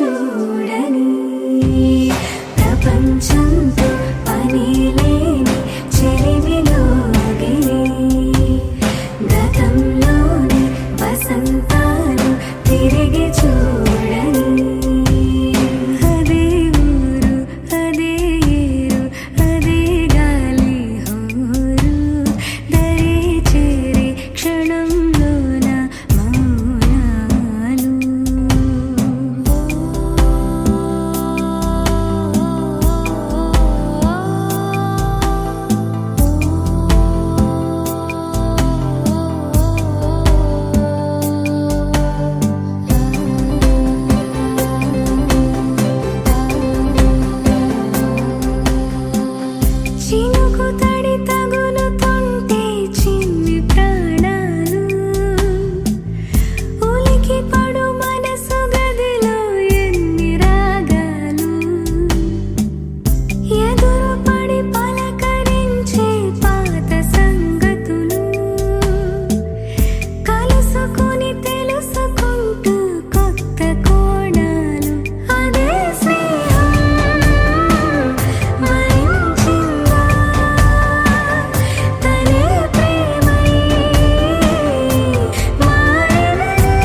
చూడని ప్రపంచంతో పని లేని చెలిమిలోగిని గతంలోని వసంతాలు తిరిగి చూడని అదే ఊరు అదే ఏరు అదే గాలి హోరు దరి చేరి క్షణంలోన మౌనాలు చినుకు తడి తగులుతుంటే చిన్ని ప్రాణాలు ఉలికి పడు మనసు గదిలో ఎన్ని రాగాలు ఎదురు పడి పలకరించే పాత సంగతులు కలుసుకుని తెలుసుకుంటూ కొత్త కోణాలు అదే స్నేహం మరించిందా తనే ప్రేమై మారినదే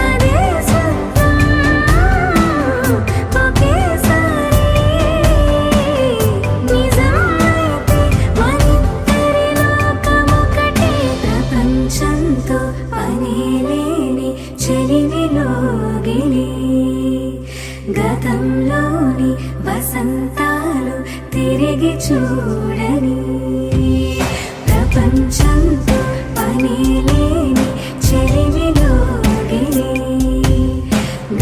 అదే స్వప్నం ఒకేసారి నిజమైతే మనిద్దరి లోకమొకటే ప్రపంచంతో పని లేని చెలిమిలోగిని గతంలోని వసంతాలు తిరిగి చూడని ప్రపంచంతో పని లేని చెలిమిలోగిని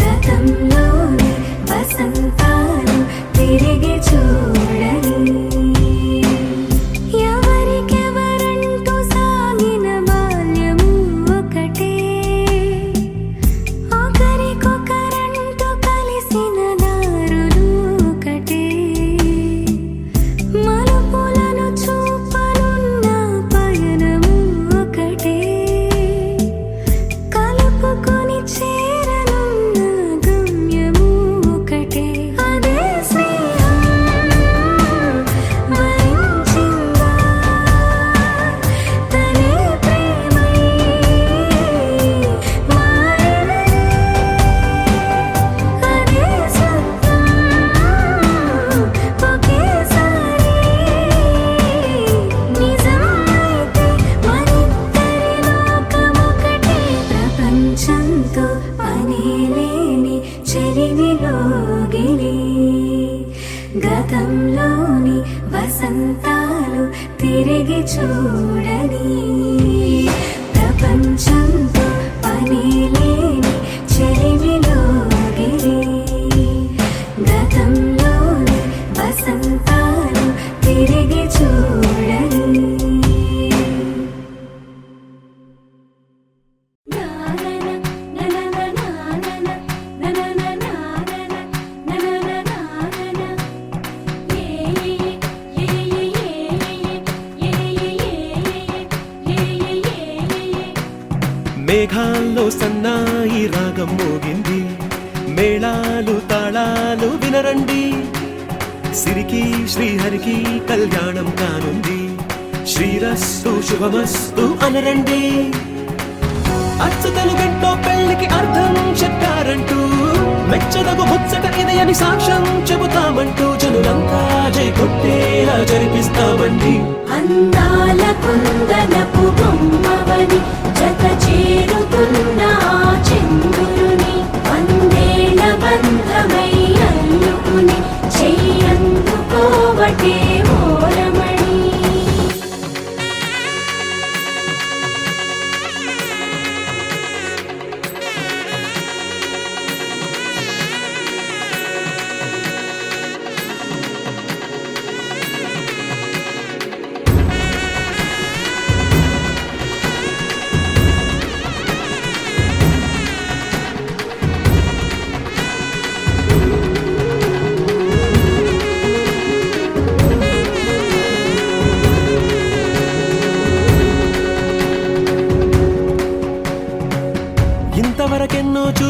గతంలోని వసంతాలు తిరిగి చూడని ఎవరికెవరంటూ సాగిన బాల్యము ఒకటే ఒకరికొకరంటూ కలిసిన దారులు ఒకటే మలుపులను చూపనున్న పయనము ఒకటే కలుపుకొని చేరనున్న గమ్యము ఒకటే అదే స్నేహం మరించిందా తనే ప్రేమై మారినదే అదే స్వప్నం ఒకేసారి నిజమైతే మనిద్దరి లోకమొకటే ప్రపంచంతో పని లేని చెలిమిలోగిని గతంలోని వసంతాలు తిరిగి చూడని ప్రపంచంతో పని లేని చెలిమిలోగిని గతంలోని వసంతాలు తిరిగి చూడని మేఘాల్లో సన్నాయి రాగం మోగింది మేళాలు తాళాలు వినరండి సిరికి శ్రీహరికి కళ్యాణం కానుంది శ్రీరస్తు శుభమస్తు అనరండి అచ్చతలు గంటో పెళ్లికి అర్థం చెప్పారంటూ మెచ్చదగు ముచ్చట ఇది అని సాక్ష్యం చెబుతామంటూ జనులంతా జై కొట్టేలా జరిపిస్తామండి అందాల కుందనపు బొమ్మవని జత చేరుతున్న ఆ చంద్రుని వందేళ్ల బంధమై అల్లుకుని చెయ్యందుకోవటే ఓరమణి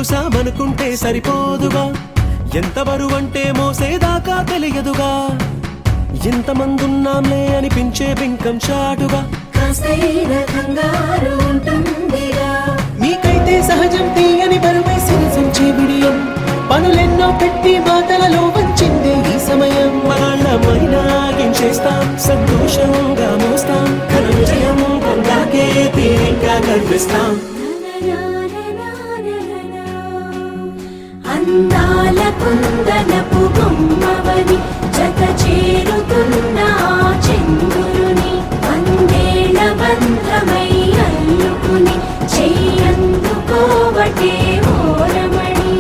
చూసామనుకుంటే సరిపోదుగా, ఎంత బరువంటే మోసేదాకా తెలియదుగా, ఎంతమందున్నాంలే అనిపించే బింకం చాటుగా, కాస్తైన కంగారు ఉంటుందిగా. మీకైతే సహజం తీయని బరువే సిరిసంచే బిడియం, పనులెన్నో పెట్టి మాటలలో వంచిందే ఈ సమయం. మనాళ్ళమైనా చేస్తాం, సంతోషంగా మోస్తాం, ఘన విజయం పొందాకే తీరిగ్గా కనిపిస్తాం. అందాల కుందనపు బొమ్మవని జత చేరుతున్న ఆ చంద్రుని వందేళ్ల బంధమై అల్లుకుని చెయ్యందుకోవటే ఓరమణి.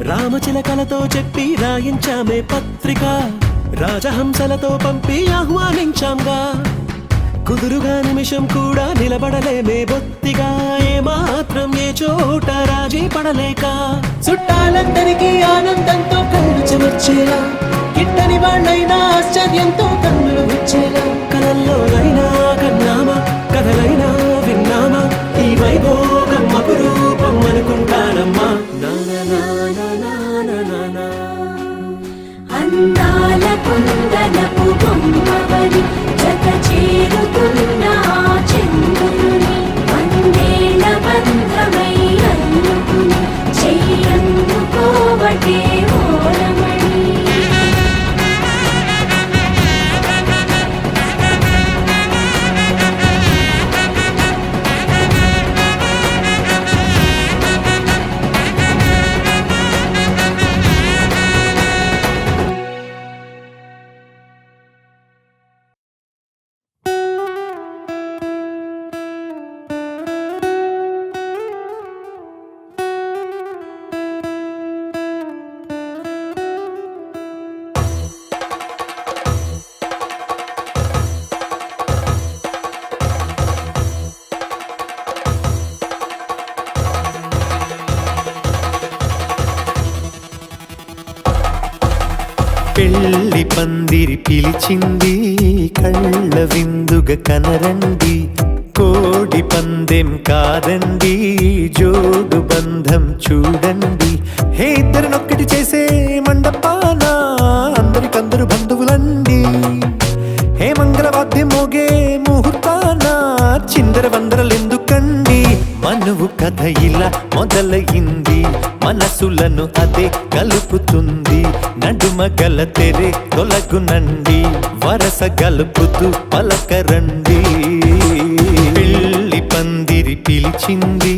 రామచిలకలతో చెప్పి రాయించామే పత్రిక, రాజహంసలతో పంపి ఆహ్వానించాంగా, కుదురుగా నిమిషం కూడా నిలబడలేమే బొత్తిగా, ఏమాత్రం ఏ చోట రాజీ పడలేక, చుట్టాలందరికీ ఆనందంతో కళ్ళు చెమర్చేలా, గిట్టని వాళ్ళైనా ఆశ్చర్యంతో కన్నులు వచ్చేలా, కలల్లోనైనా కన్నామా, కథలైనా విన్నామా, ఈ వైభోగం అపురూపం అనుకుంటానమ్మా. అందాల కుందనపు బొమ్మవని జత చేరుతున్న ఆ చంద్రుని వందేళ్ల బంధమై అల్లుకుని చెయ్యందుకోవటే ఓరమణి. పెళ్లి పందిరి పిలిచింది, కళ్ళ విందుగా కనరండి, కోడి పందెం కాదండి, జోడు బంధం చూడండి. హే ఇద్దరినొక్కటి చేసే మండపాన అందరికందరు బంధువులండి, హే మంగళవాద్యం మోగే ముహూర్తాన చిందర వందరలెందుకండి. మనువు కథ ఇలా మొదలయింది, మనసులను అదే కలుపుతుంది, నడుమ గల తెరే తొలగునండి, వరస గలుపుతూ పలకరండి. పెళ్లి పందిరి పిలిచింది,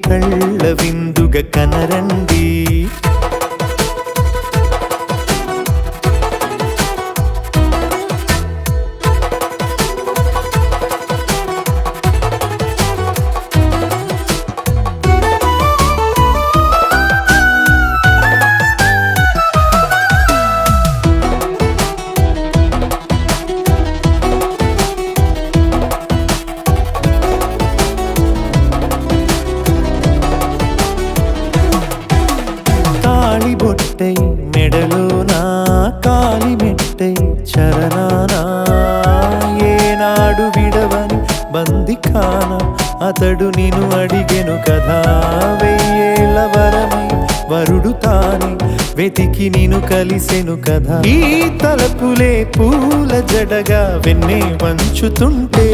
కళ్ళ విందుగా కనరండి. బొట్టై మెడలోనా కాలి మెట్టై చరణానా, ఏనాడు విడవని బందిఖాన అతడు నిన్ను అడిగెను కదా, వెయ్యేళ్ళ వరమై వరుడు తానే వెతికి నిన్ను కలిసెను కదా. ఈ తలపులే పూల జడగా వెన్నే వంచుతుంటే,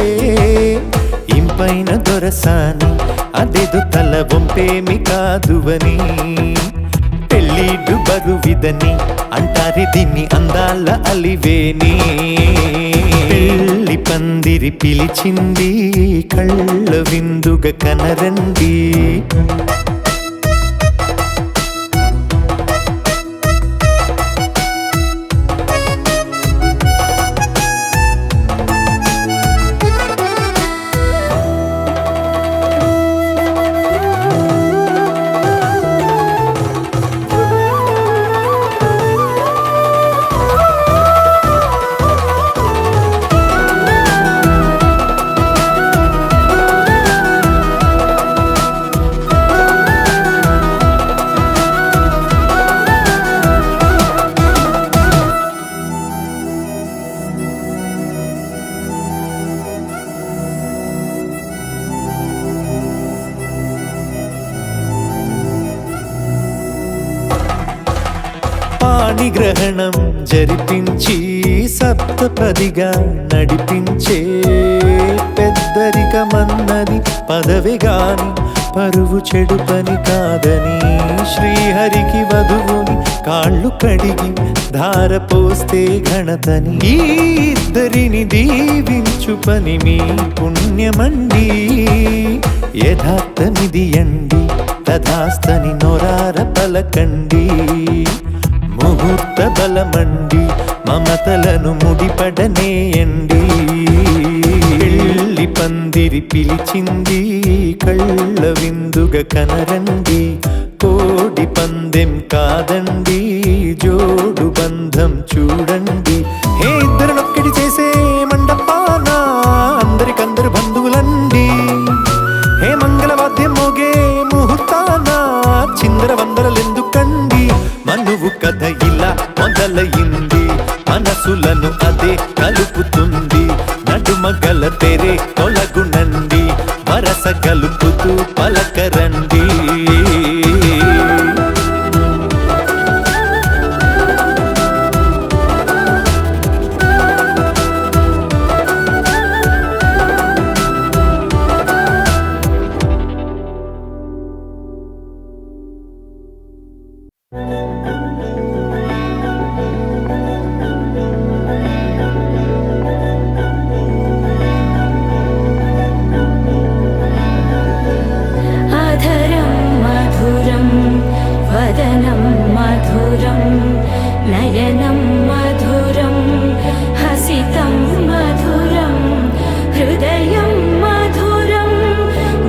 ఇంపైన దొరసాని అదేదో తల వంపేమి కాదువని, పెళ్ళిడు బరువిదని అంటారే దీన్ని అందాల అలివేని. పెళ్లి పందిరి పిలిచింది, కళ్ళ విందుగా కనరండి. పాణిగ్రహణం జరిపించి సప్తపదిగా నడిపించే పెద్దరికమన్నది పదవి గాని పరువు చెడు పని కాదని శ్రీహరికి వధువుని కాళ్ళు కడిగి ధార పోస్తే ఘనతని ఈ ఇద్దరిని దీవించు పని మీ పుణ్యమండి యథార్థమిది అండి తథాస్తని నొరార పలకండి ముహూర్త బలమండి మమతలను ముడిపడనేయండి పెళ్లి పందిరి పిలిచింది కళ్ళ విందుగా కనరండి కోడి పందెం కాదండి జోడు బంధం చూడండి హే ఇద్దరినొక్కటి చేసే మండపాన అందరికందరు బంధువులండి హే మంగళవాద్యం మోగే ముహూర్తాన చిందర వందరలెందుకండి మనువు కథ ఇలా మొదలయింది మనసులను అదే కలుపుతుంది నడుమగల తెరే తొలగునండి వరస కలుపుతూ పలకరండి अधरं मधुरं वदनं मधुरं नयनं मधुरं हसितं मधुरं हृदयं मधुरं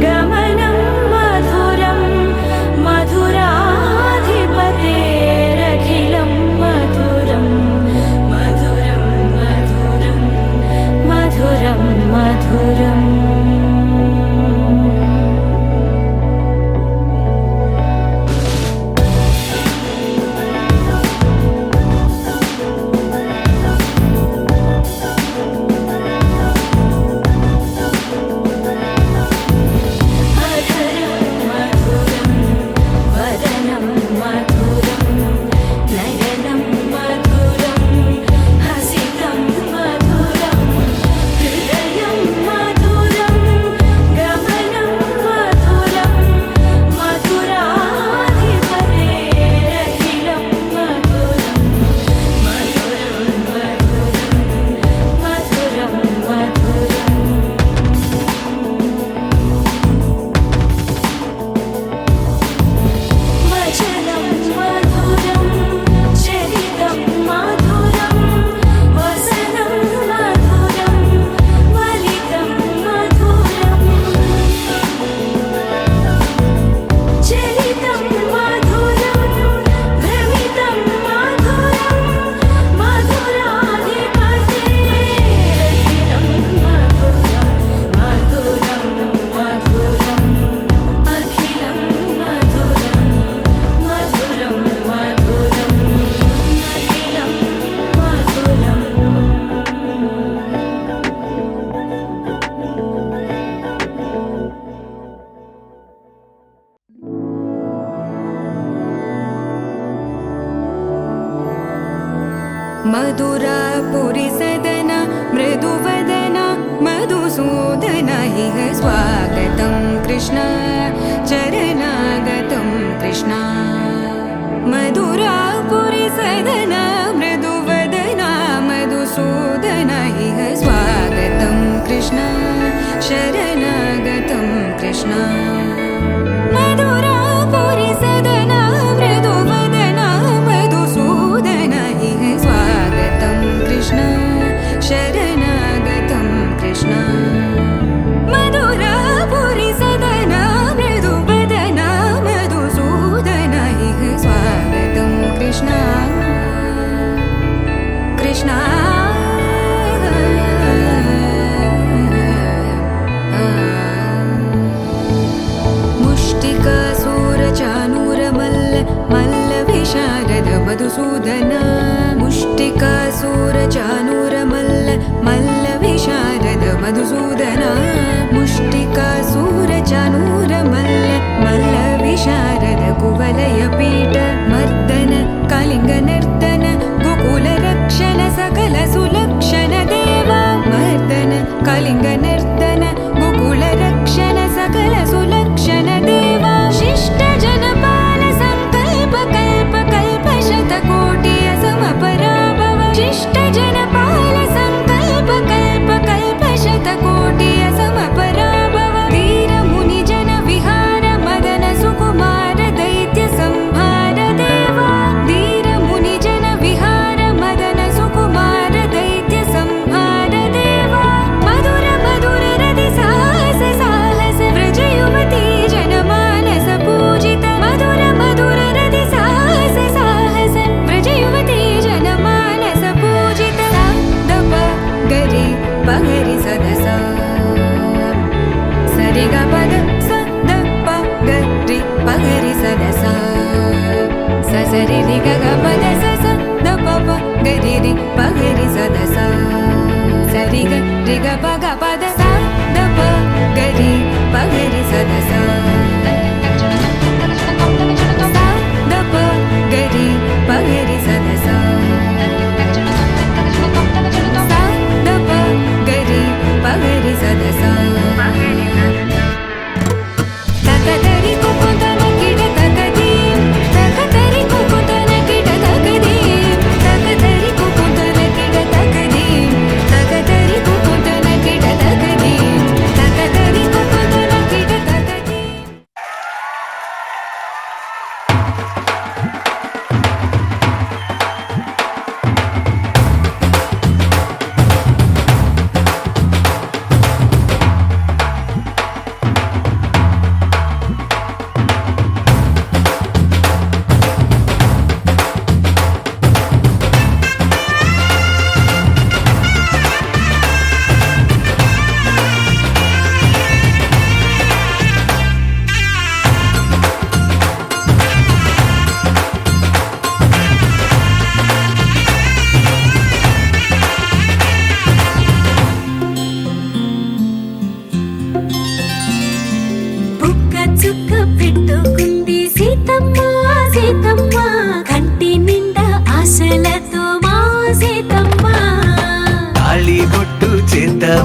गमनं मधुरं मधुराधिपतेरखिलं मधुरं मधुरं मधुरं मधुरं मधुरम् अधरं मधुरं वदनं मधुरं नयनं मधुरं हसितं मधुरं हृदयं मधुरं गमनं मधुरं मधुराधिपतेरखिलं मधुरं मधुरं मधुरं मधुरं वचनं मधुरं चरितं मधुरं वसनं मधुरं वलितं मधुरं चरितं मधुरं भ्रमितं मधुरं मधुराधिपतेरखिलं मधुरं मधुरं मधुरम् अखिलं मधुरं मधुरं मधुरम् अखिलं मधुरम् मधुरापुरि सदन मृदुवदन मधुसूदन इह स्वागतं कृष्ण चरणागतं कृष्ण मधुरापुरि सदन मृदुवदन मधुसूदन इह स्वागतं कृष्ण शरणागतं कृष्ण मधुरापुरि सदन मृदुवदन मधुसूदन इह स्वागतं कृष्ण शरणागतं कृष्ण मधुरापुरि सदन मृदुवदन मधुसूदन इह स्वागतं कृष्ण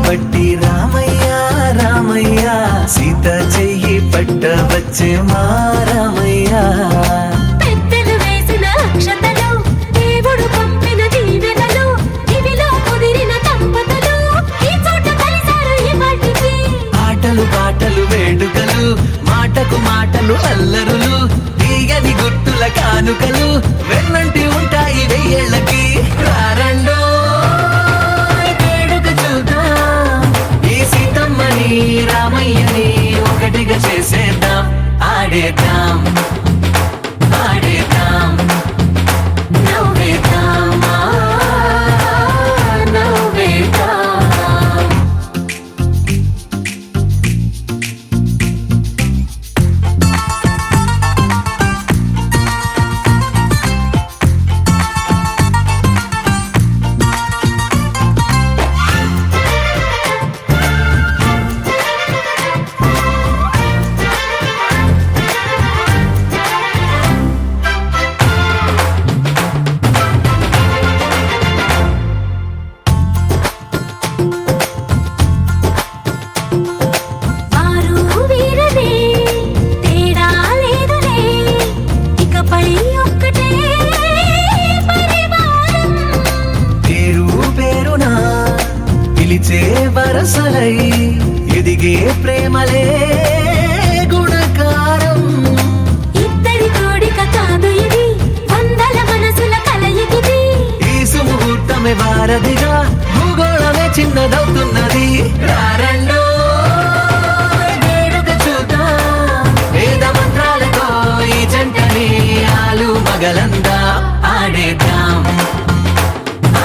కాబట్టి రామయ్య రామయ్య సీత చెయ్యి పట్టవచ్చే మా రామయ్య పెద్దలు వేసిన అక్షతలు దేవుడు పంపిన దీవెనలు ఇవిలో కుదిరిన దంపతులు ఈ చోట కలిసారు ఇవాటికి ఆటలు పాటలు వేడుకలు మాటకు మాటలు అల్లరులు తీయని గుర్తుల కానుకలు వెన్నంటి ఉంటాయి వెయ్యేళ్ళకి రారండో వేడుక చూద్దాం ఈ సీతమ్మని రామయ్యని ఒకటిగా చేసేద్దాం ఆడేద్దాం ఆడేద్దాం నవ్వేద్దాం నవ్వేద్దాం వారు వీరనే తేడా లేదులే ఇకపై ఒక్కటే పరివారం పేరు పేరునా పిలిచే వరసలై ఎదిగే ప్రేమలే గుణకారం ఇద్దరి కోడిక కాదు ఇది వందల మనసుల కలయికిది ఈ సుముహూర్తమే వారధిగా భూగోళమే చిన్నదవుతున్నది రారండో వేడుక చూద్దాం వేద మంత్రాలతో ఈ జంటని ఆలు మగలందా ఆడేద్దాం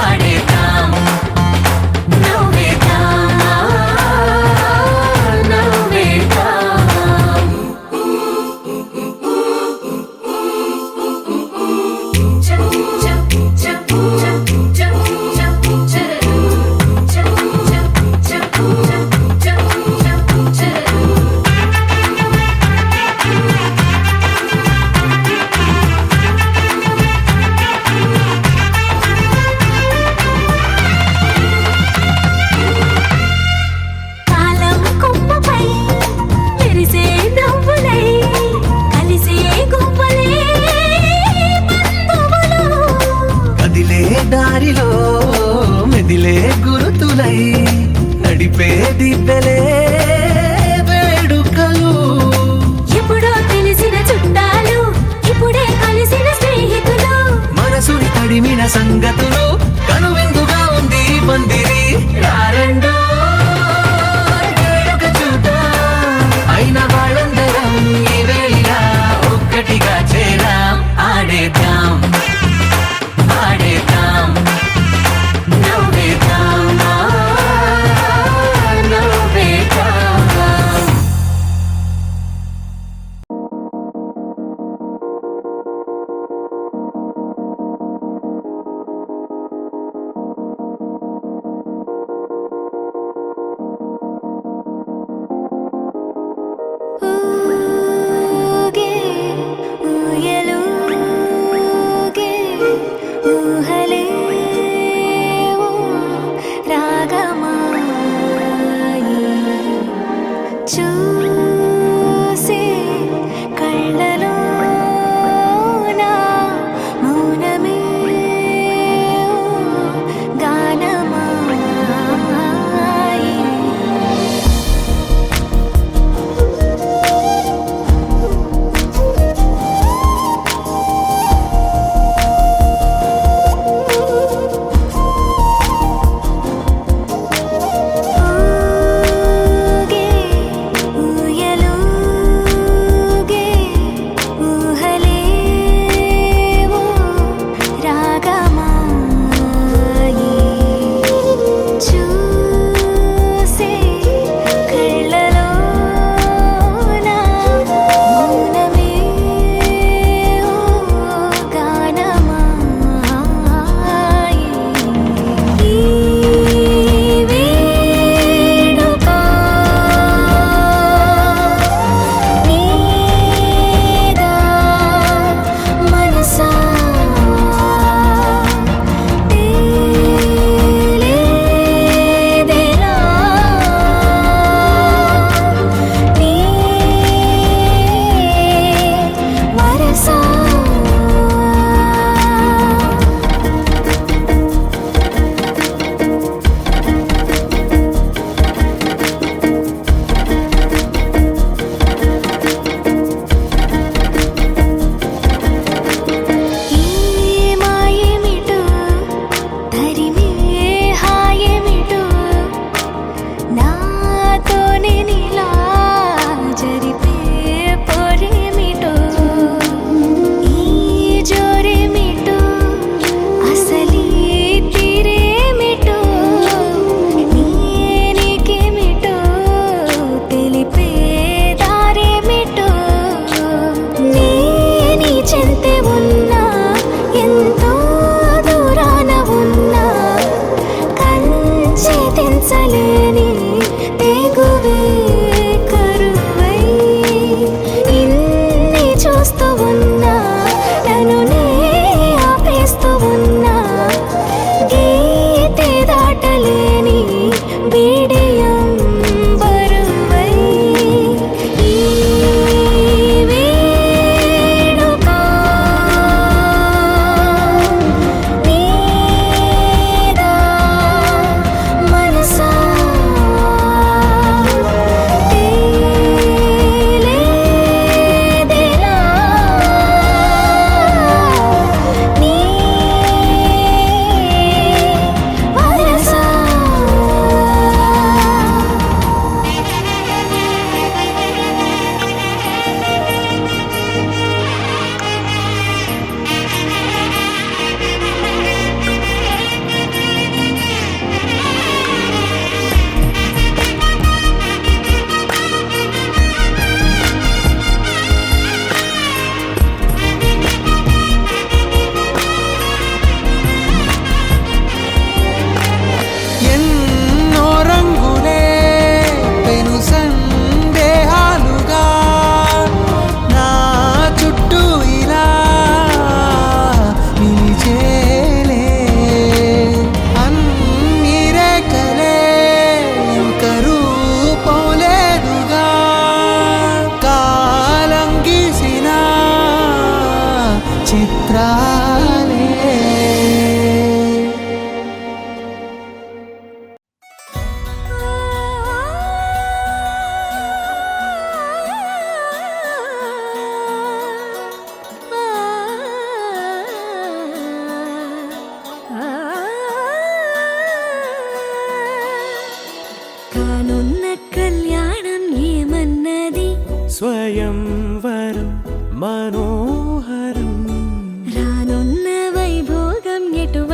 ఆడేద్దాం నవ్వేద్దాం నవ్వేద్దాం కాలం కొమ్మపై మెరిసే నవ్వులై కలిసే గువ్వలే బంధువులు కదిలే దారిలో మెదిలే గురుతులై నడిపే దిబ్బెలే వేడుకలు ఎప్పుడో తెలిసిన చుట్టాలు ఇప్పుడే కలిసిన స్నేహితులు మనసుని తడిమిన సంగతులు కనువిందుగా ఉంది ఈ పందిరి రారండో వేడుక చూద్దాం అయిన వాళ్ళందరం ఈ వేళ ఒక్కటిగా చేరాం ఆడేద్దాం ఆడేద్దాం నవ్వేద్దాం నవ్వేద్దాం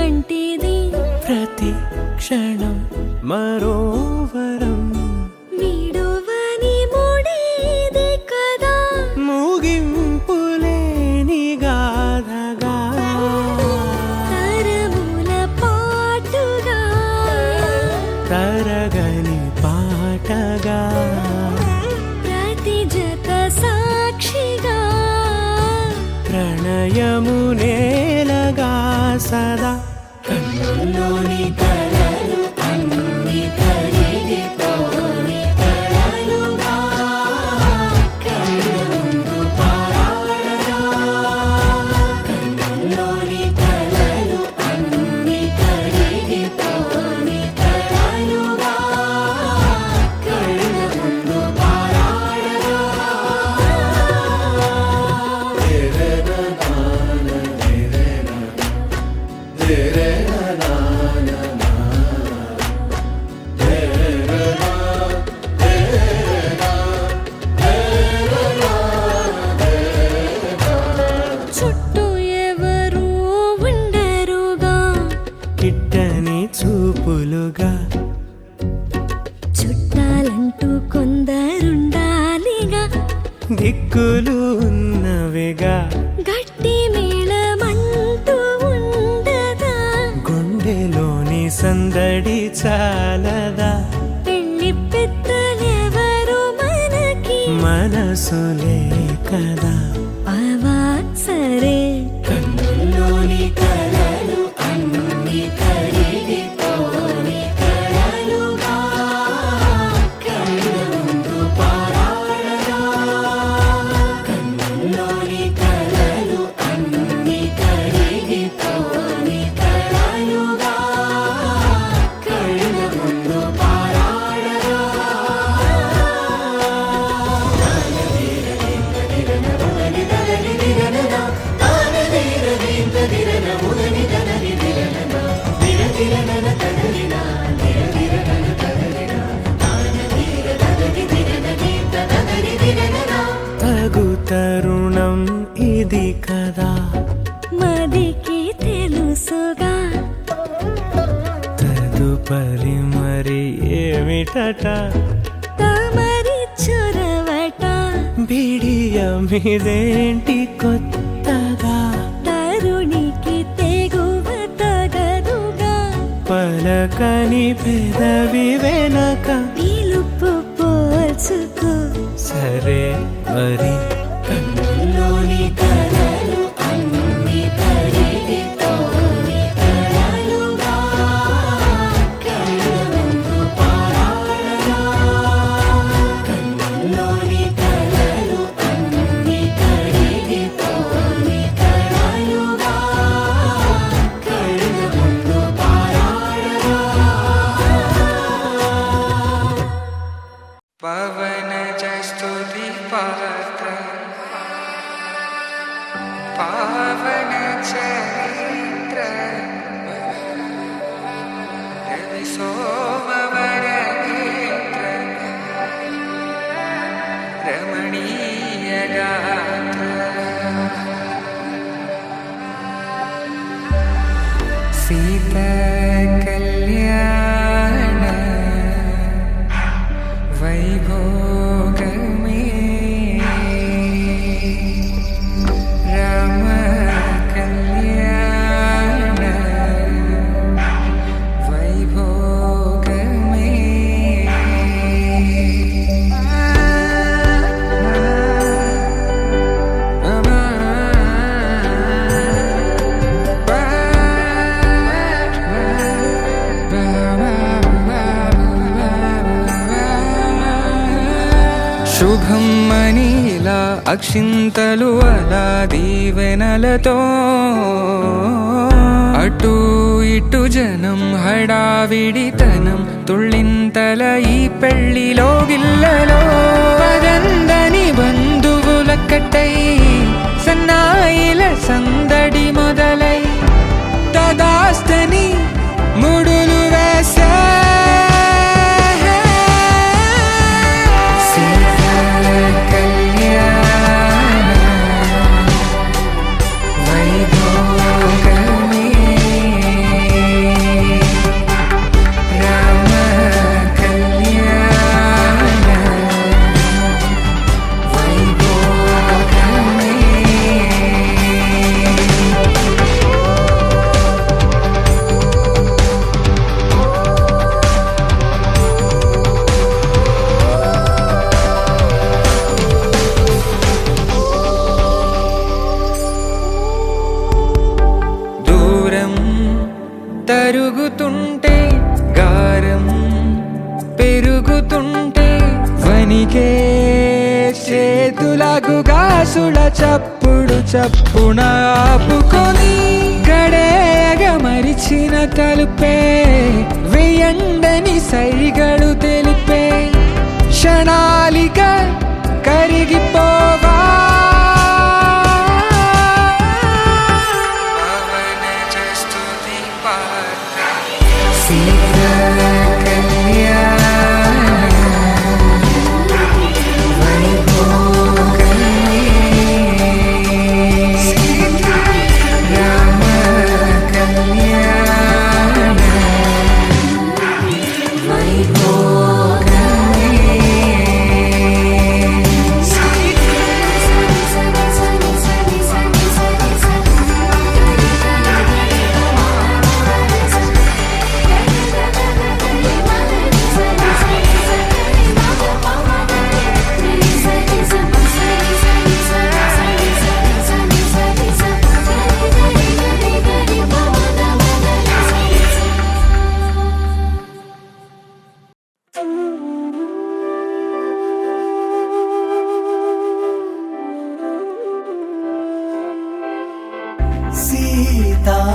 వంటిది ప్రతి క్షణం మరో వరం వీడువని ముడిది కదా ముగింపులేని గాథగా తరముల పాటుగా తరగని పాటగా ప్రతి జత సాక్షిగా ప్రణయము నేలగా సదా కన్నుల్లోని కలలు అన్ని కరిగిపోని కలలుగా కళ్ళుందు పారాడగా కన్నుల్లోని కలలు అన్ని కరిగిపోని కలలుగా కళ్ళుందు పారాడగా చుట్టూ ఎవరు ఉండరుగా కిట్టని చూపులుగా చుట్టాలంటూ కొందరుండాలిగా దిక్కులు ఉన్నవిగా గట్టి మేళమంటూ ఉండదా గుండెలోని సందడి చాలదా పెళ్లి పెద్దలెవరు మనకి మనసులే కదా అవా సరే కన్నుల్లోని కలలు అన్ని కరిగిపోని కలలుగా కళ్ళుందు పారాడగా కన్నుల్లోని కలలు అన్ని కరిగిపోని కలలుగా కళ్ళుందు పారాడగా తగు తరుణం ఇది కదా మదికి తెలుసుగా తదుపరి మరి ఏమిటట తమరి చొరవట బిడియమిదేంటి కొత్తగా తరుణికి తెగువ తగదుగా పలకని పెదవి వెనక పిలుపు పోల్చుకో సరే మరి కన్నుల్లోని కలలు అన్ని కరిగిపోని కలలుగా కళ్ళుందు పారాడగా కన్నుల్లోని కలలు అన్ని కరిగిపోని కలలుగా కళ్ళుందు పారాడగా పవన జస్తుతి పాత్ర పావన చరిత్ర రవి సోమవర నేత్ర రమణీయ గాత్ర సీత కళ్యాణ వైభోగమే రామ కళ్యాణ వైభోగమే శుభం మనీలా అక్షింతలు అలా దీవెనలతో అటు ఇటు జనం హడావిడితనం తుళ్ళింతల ఈ పెళ్లిలో గిల్లలో పదందని బంధువులక్కటై సన్నాయిల సందడి మొదలై తదాస్తని ముడులు వేసా వైభోగమే తరుగుతుంటే గారం పెరుగుతుంటే వనికే చేతులకు గాసుల చప్పుడు చప్పున ఆపుకొని గడేగ మరిచిన తలుపే వెయ్యండని సైగడు తెలిపే క్షణాలిక కరిగిపోవా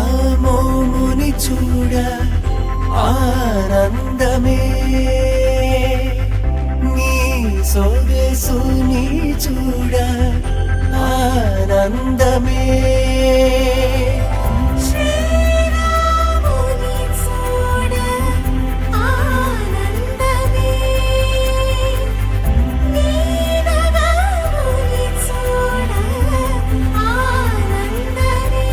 సీతామోముని చూడ ఆనందమే నీ సొగసుని చూడ ఆనందమే శ్రీరాముని చూడ ఆనందమే నీనగముని చూడ ఆనందమే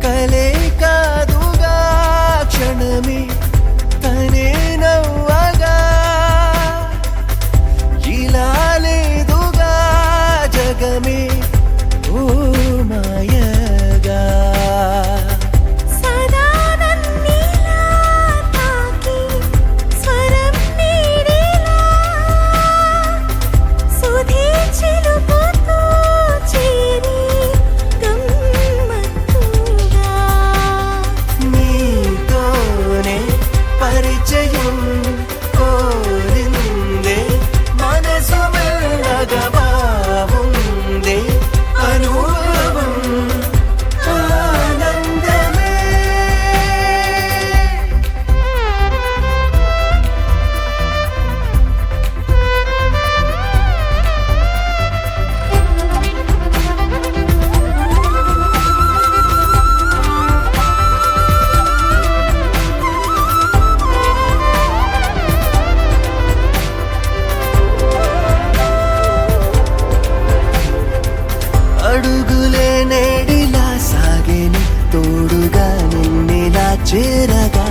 కలే కాదుగా క్షణమే తనే నవ్వగా ఇలా లేదుగా జగమే ఓ మాయగా సదా నన్నిలా తాకి స్వరం నీడిలా సుధే చిలుపుతూ చేరి గమ్మత్తుగా నీతోనే పరిచయం కోరిందే మనసు మెల్లగా బాగుందే అనుభవం ఆనందమే అడుగులే నేడిలా సాగేని తోడుగా నిన్నిలా చేరగా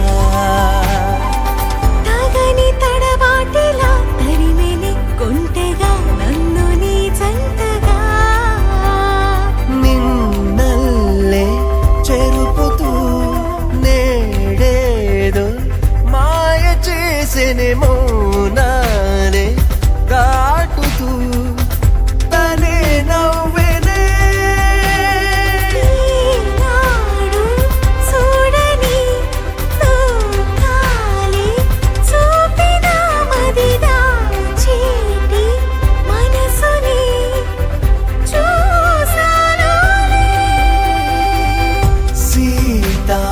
తగని తడబాటిలా తరిమెని కొంటెగా నన్ను నీ జంటగా నిన్నల్లే చెరుపుతూ నేడేదో మాయ చేసెనే మౌనాలే దాటుతూ తనే నవ్వెనే ఈనాడు చూడని లోకాలే చూపిన మదిదా చీటి మనసుని చూసానులే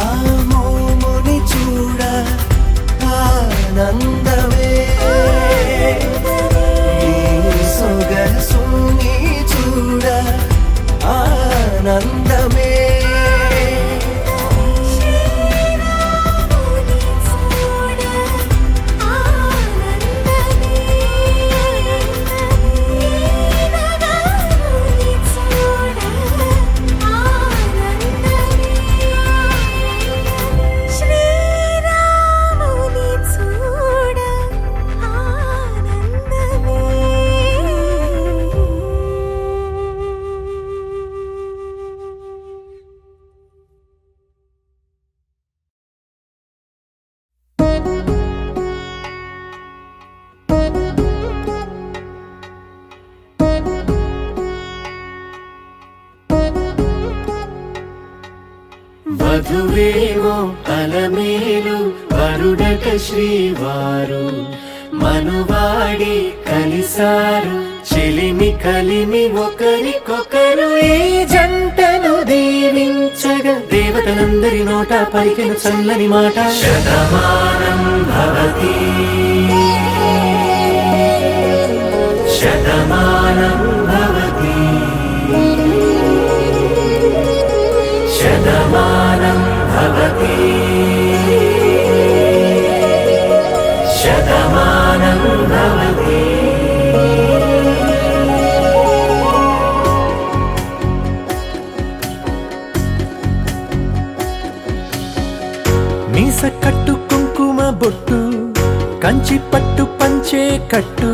సీతామోముని చూడ ఆనందమే నీ సొగసుని చూడ ఆనందమే శ్రీరాముని చూడ ఆనందమే నీనగముని చూడ ఆనందమే శ్రీరాముని చూడ ఆనందమే. వధువేమో అలమేలు వరుడట శ్రీవారు మనువాడి కలిసారు చెలిమి కలిమి ఒకరికొకరు ఈ జంటను దీవించగా దేవతలందరి నోట పలికిన చల్లని మాట శతమానం భవతి శతమానం భవతి శతమానం భవతి శతమానం భవతి. మీస కట్టు కుంకుమ బొట్టు కంచి పట్టు పంచే కట్టు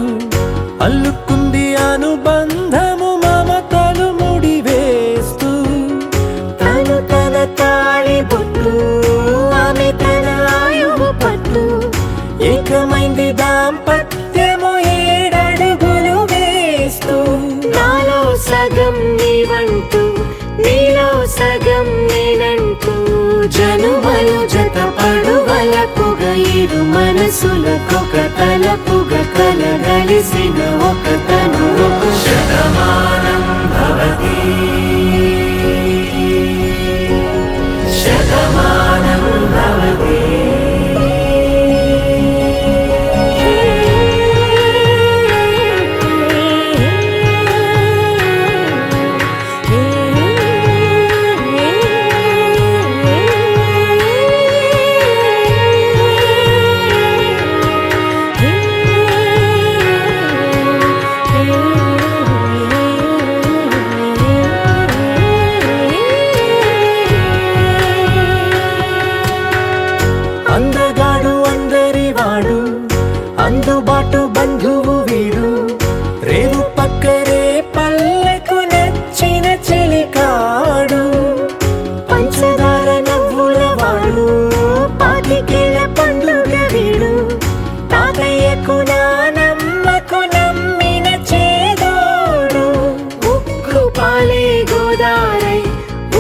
అల్లుకుంది అనుబంధము మమతలు ముడివేస్తూ తను తన తాళి బొట్టు ఆమె తన ఆయువు పట్టు ఏకమైంది దాంపత్యము ఏడడుగులు వేస్తూ నాలో సగం నీవంటూ నీలో సగం నేనంటూ జనుమలు జత పడువలపుగా ఇరు మనసులకొక తలపుగా కలగలిసిన ఒక తను శతమానం భవతి శతమానం భవతి. అందగాడు అందరి వాడు అందుబాటు బంధువు వీడు రేవు పక్కరే పల్లెకు నచ్చిన చెలికాడు పంచదార నవ్వుల వాడు పాతికేల పండుగ వీడు తాతయ్యకు నానమ్మకు నమ్మిన చేదోడు ఉక్కు పాలే గోదారై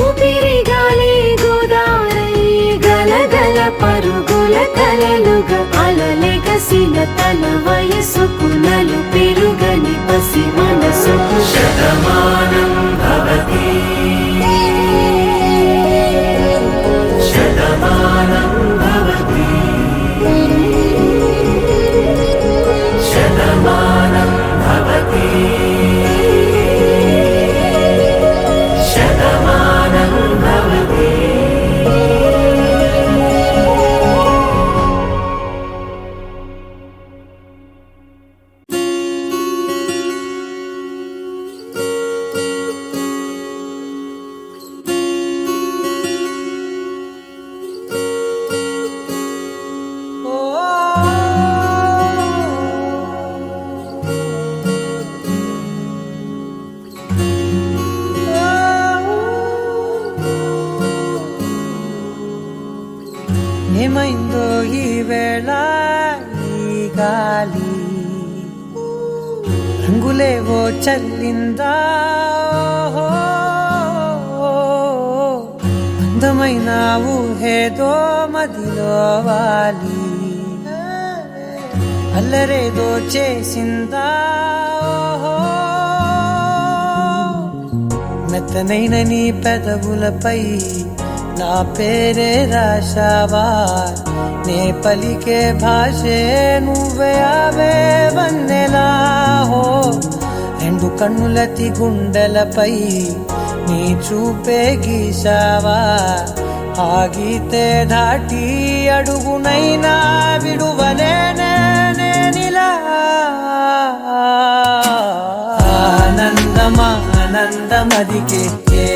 ఊపిరి గాలే గోదారై గలగల పరుగుల కలలుగా అలలెగసిన తన వయసుకు నలు పెరుగని పసి మనసుకు శతమానం భవతి శతమానం భవతి శతమానం భవతి శతమానం భవతి. ఏమైందో ఈ వేళ ఈ గాలి రంగులేవో చల్లిందా అందమైన ఊహేదో మదిలో వాలి అల్లరేదో చేసిందా మెత్తనైన నీ పెదవులపై నా పేరే రాశావా నే పలికే భాషే నువ్వే ఆవే వన్నెలా హో రెండు కన్నులతి గుండెలపై నీ చూపే గీశావా ఆగితే దాటి అడుగునైనా విడువలేనే నేనిలా ఆనందమా ఆనందమదికే ఏ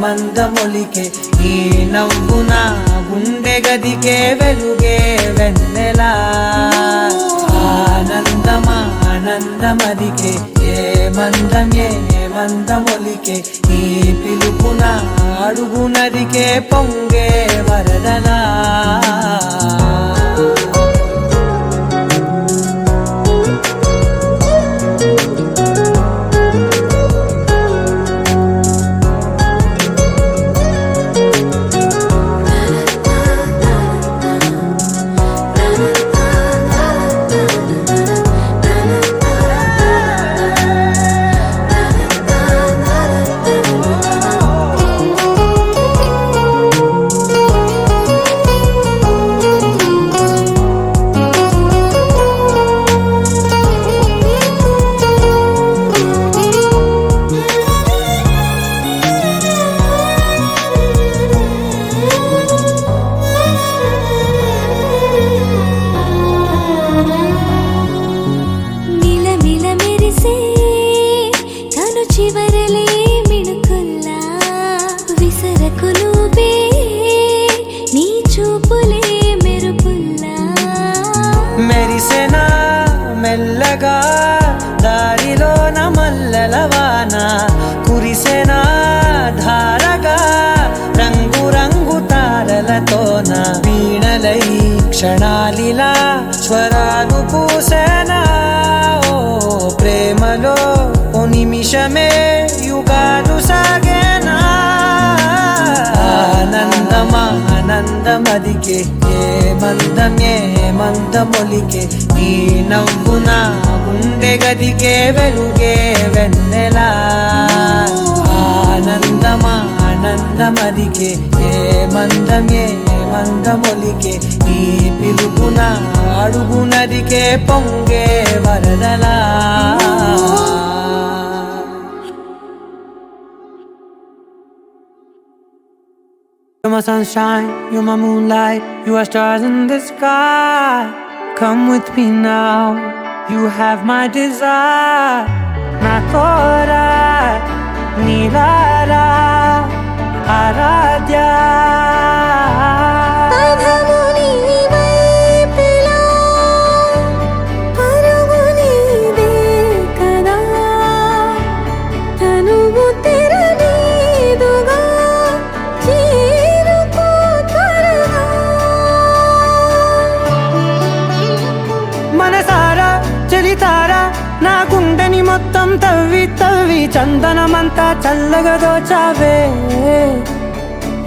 మందమొలికే ఈ నవ్వున గుండె గదికే వెలుగే వెన్నెలా ఆనందమా ఆనందమదికే ఏ మందమొలికే ఈ పిలుపున అడుగునదికే పొంగే వరదలా ధారగా రంగు రంగు తారలతోన వీణలై క్షణాలిలా స్వరాలు పూసేనా ఓ ప్రేమలో ఓ నిమిషమే యుగాలు సాగేనా ఆనందమా ఆనందమదికే ఏ మందమొలికే నీ నవ్వు నా గుండె గదికే వెలుగే వెన్నెలా ఆనందమా ఆనందమదికే ఏ మందమొలికే నీ పిలుపున అడుగు నదికే పొంగే వరదలా You're my sunshine, you're my moonlight, you are stars in the sky. Come with me now, you have my desire. Na tora, nilara, aradhya. పదము నీవైపులా, పరుగు నీదే కదా, తనువు తెరనీదుగా, చేరుకో త్వరగా. మనసారా చలితారా నా గుండెని మొత్తం తవ్వి తవ్వి చందనమంతా చల్లగా దోచావే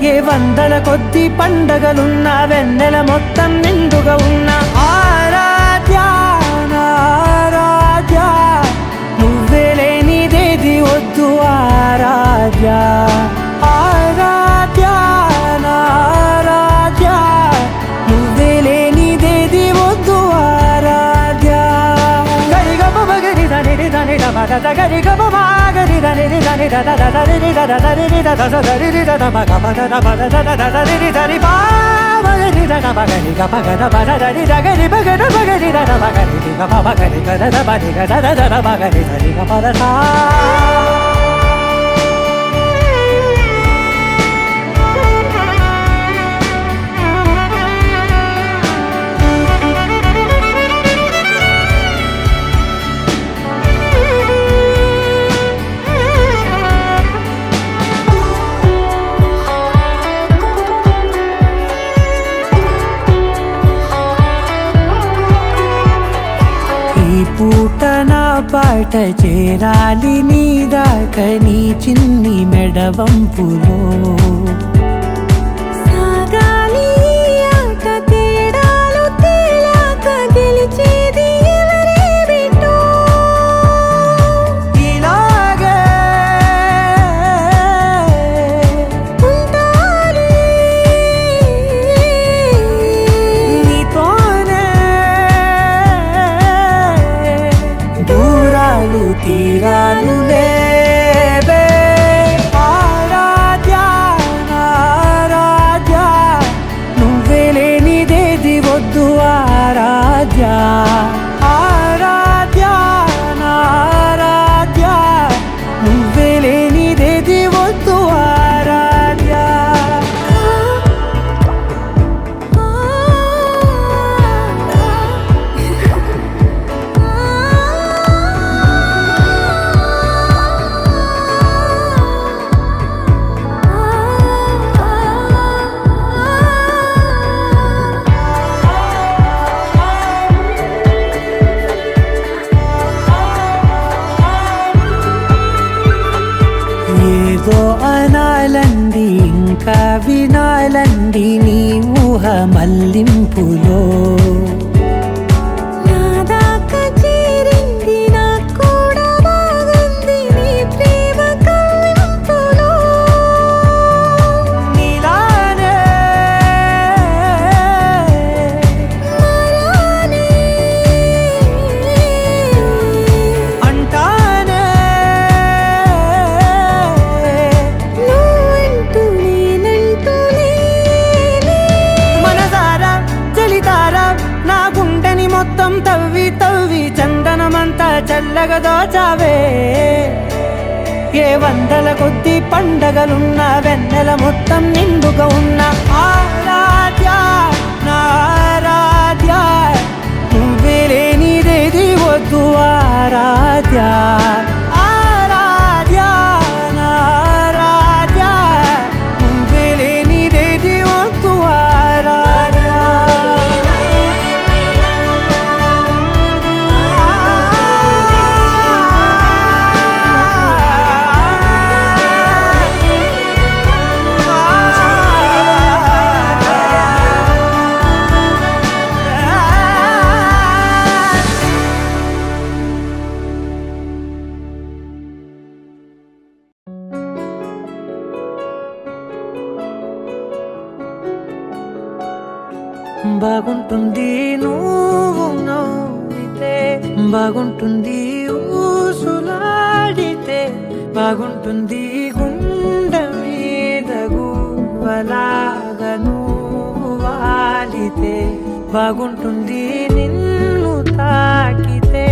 ఏ వందల కొద్ది పండగలున్న వెన్నెల మొత్తం నిండుగా ఉన్న ఆరాధ్య ఆరాధ్య నువ్వే లేనిదేది వద్దు ఆరాధ్య ఆరాధ్య ఆరాధ్య నువ్వే లేనిదేది వద్దు ఆరాధ్య గరి గమ గరి దని దని దమ దద గరి గమ గరి దని దని దద దద రి దద దని రి దద సదరి రి దద మ గమ దద మ దద దద రి దని పా మగరి దద మగరి గమ గద బద దని దగరి బగద బగరి దద మగరి రి గమ మగరి గద దద బది గద దద మగరి దని గమ దద పూట నా పాట చేరాలి నీ దాకా నీ చిన్ని మెడవంపులో సాగాలి ఆట తేడాలు తేలాక గెలిచేది ఎవరే బిడ్డో. ఇలాగే ఉంటాలి నీతోనే దూరాలు తీరాలు లేవే ఆరాధ్య ఆరాధ్య నువ్వే లేనిదేది వద్దు ఆరాధ్య ఆరాధ్య ఆరాధ్య నువ్వే లేనిదేది వద్దు ఆరాధ్య ఏదో అనాలండి ఇంకా వినాలండి నీ ఊహ మల్లింపులో నా దాకా చేరింది నాకు కూడా బాగుంది నీ ప్రేమ కవ్వింపులో. నీలానే మరానే అంటానే నువ్వంటూ నేనంటూ లేనే. మనసారా చలితారా నా గుండెని మొత్తం తవ్వి తవ్వి చందనమంతా చల్లగా దోచావే ఏ వందల కొద్ది పండగలున్న వెన్నెల మొత్తం నిండుగా ఉన్న ఆరాధ్య నా ఆరాధ్య నువ్వే లేనిదేది వద్దు ఆరాధ్య ఆరాధ్య నా ఆరాధ్య బాగుంటుంది నువ్వు నవ్వితే, బాగుంటుంది ఊసులాడితే, బాగుంటుంది గుండె మీద గువ్వలాగా నువ్వు వాలితే, బాగుంటుంది నిన్ను తాకితే,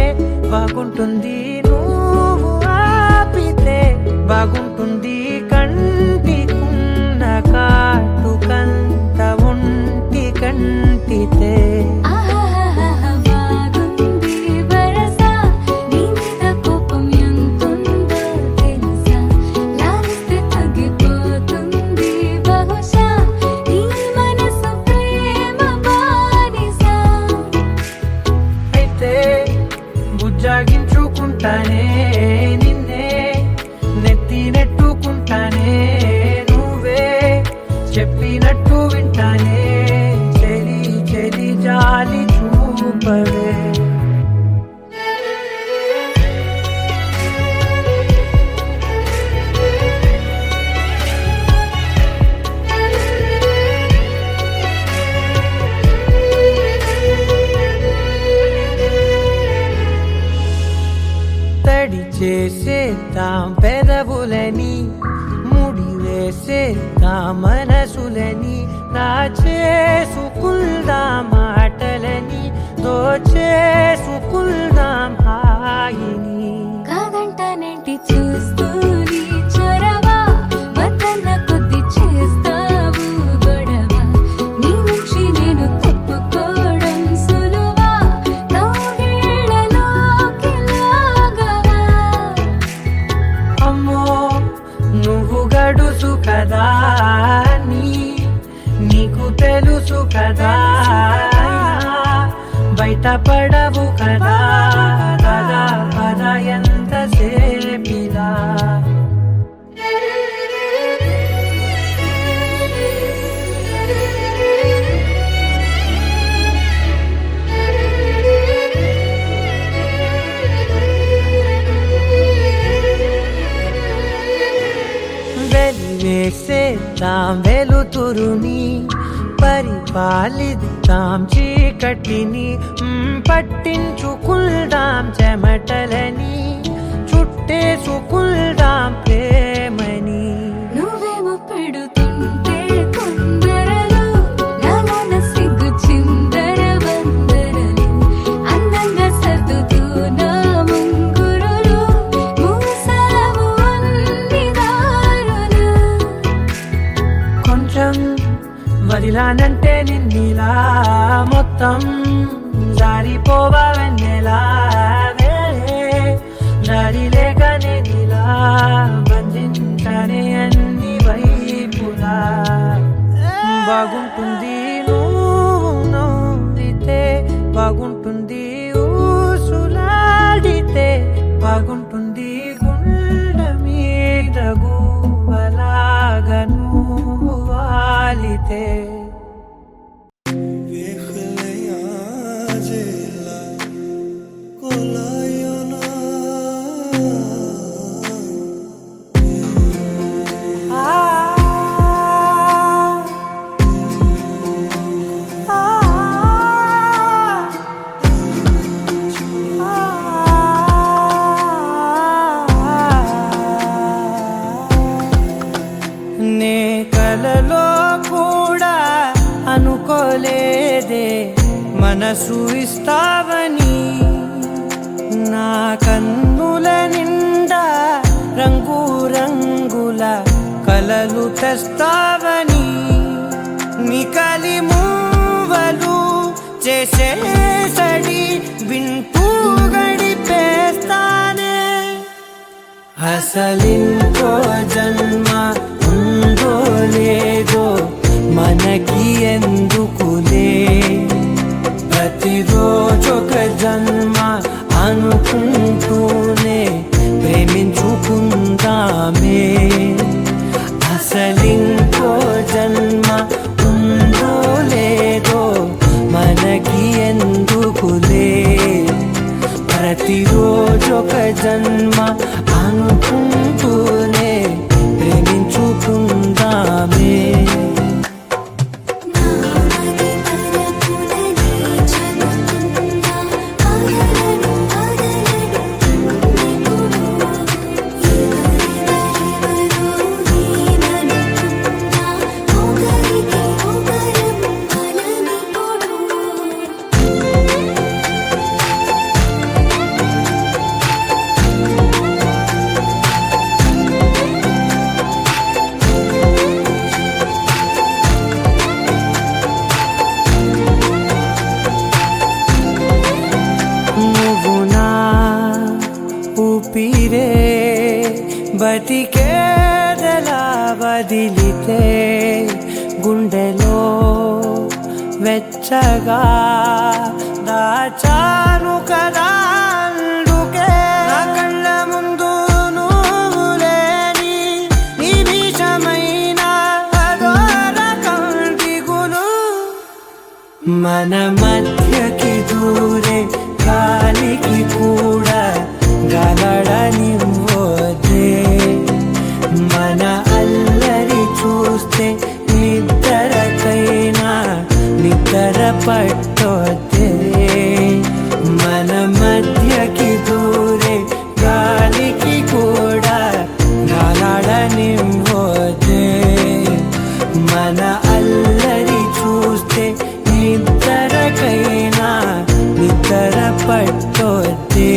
బాగుంటుంది నువ్వు ఆపితే, బాగుంటుంది కంటికున్న కాటుకంత ఒంటి కంటితే. బాగుంది వరస నీ మీద కోపం ఎంతుందో తెలుసా, లాలిస్తే తగ్గిపోతుంది బహుశా నీ మనసు ప్రేమ బానిస. అయితే బుజ్జాగించుకుంటానే నిన్నే, నెత్తి నెట్టుకుంటానే నువ్వే చెప్పినట్టు వింటానే, చెలి చెలి జాలి చూపవే. తడి చేసేద్దాం పెదవులని, ముడి వేసేద్దాం మనసులని, చేసుకుందాం మాటలని, దోచేసుకుందాం హాయిని. కాదంటానేంటి చూస్తూ నీ చొరవ, వద్దన్న కొద్ది చేస్తావు గొడవ, నీ నుంచి నేను తప్పుకోవడం సులువా, నవ్వేళ్ళలోకి లాగవా. అమ్మో నువ్వు గడుసు కదా, నీకు తెలుసు కదా, బయట పడవు కదా, పద పద ఎంత సేపిలా. వెలివేసేద్దాం వెలుతురుని, పరిపాలిద్దాం చీకటిని, పట్టించుకుందాం చెమటలని, చుట్టేసుకుందాం ప్రేమని. నువ్వేమో పెడుతుంటే కొందరలు, నాలోన సిగ్గు చిందర వందరలు, అందంగా సర్దుతూ నా ముంగురులు, మూసావు అన్ని దారులు. కొంచెం వదిలానంటే నిన్నిలా, మొత్తం జారిపోవా వెన్నెలా, దారి లేక నేనిలా బంధించనే అన్ని వైపులా. బాగుంటుంది నువ్వు నవ్వితే, బాగుంటుంది ఊసులాడితే, బాగుంటుంది గుండె మీద గువ్వలాగా నువ్వు వాలితే. నే కలలో కూడా అనుకోలేదే మనసు ఇస్తావని, నా కన్నుల నిండా రంగు రంగుల కలలు తెస్తావని, నికలి మూవలు చేసేసడి వింటూ గడిపేస్తానే. అసలింకో జన్మ ఉందో లేదో మనకి ఎందుకులే, ప్రతిరోజొక జన్మ అనుకుంటూనే ప్రేమించుకుందామే. అసలింకో జన్మ ఉందో లేదో మనకి ఎందుకులే, ప్రతిరోజొక జన్మ అనుకుంటూనే ప్రేమి బ్రతికేదెలా వదిలితే గుండెలో వెచ్చగా దాచాను కదా అందుకే నా కళ్ళ ముందు నువ్వు లేని నిమిషమైన అదోర కంటిగులు మన మధ్యకి దూరే గాలికి కూడా గలడనివ్వదే మన అల్లరి చూస్తే నిద్రకైనా నిద్ర పట్టొద్దే మన మధ్యకి దూరే గాలికి కూడా గలడనివ్వదే మన అల్లరి చూస్తే నిద్రకైనా నిద్ర పట్టొద్దే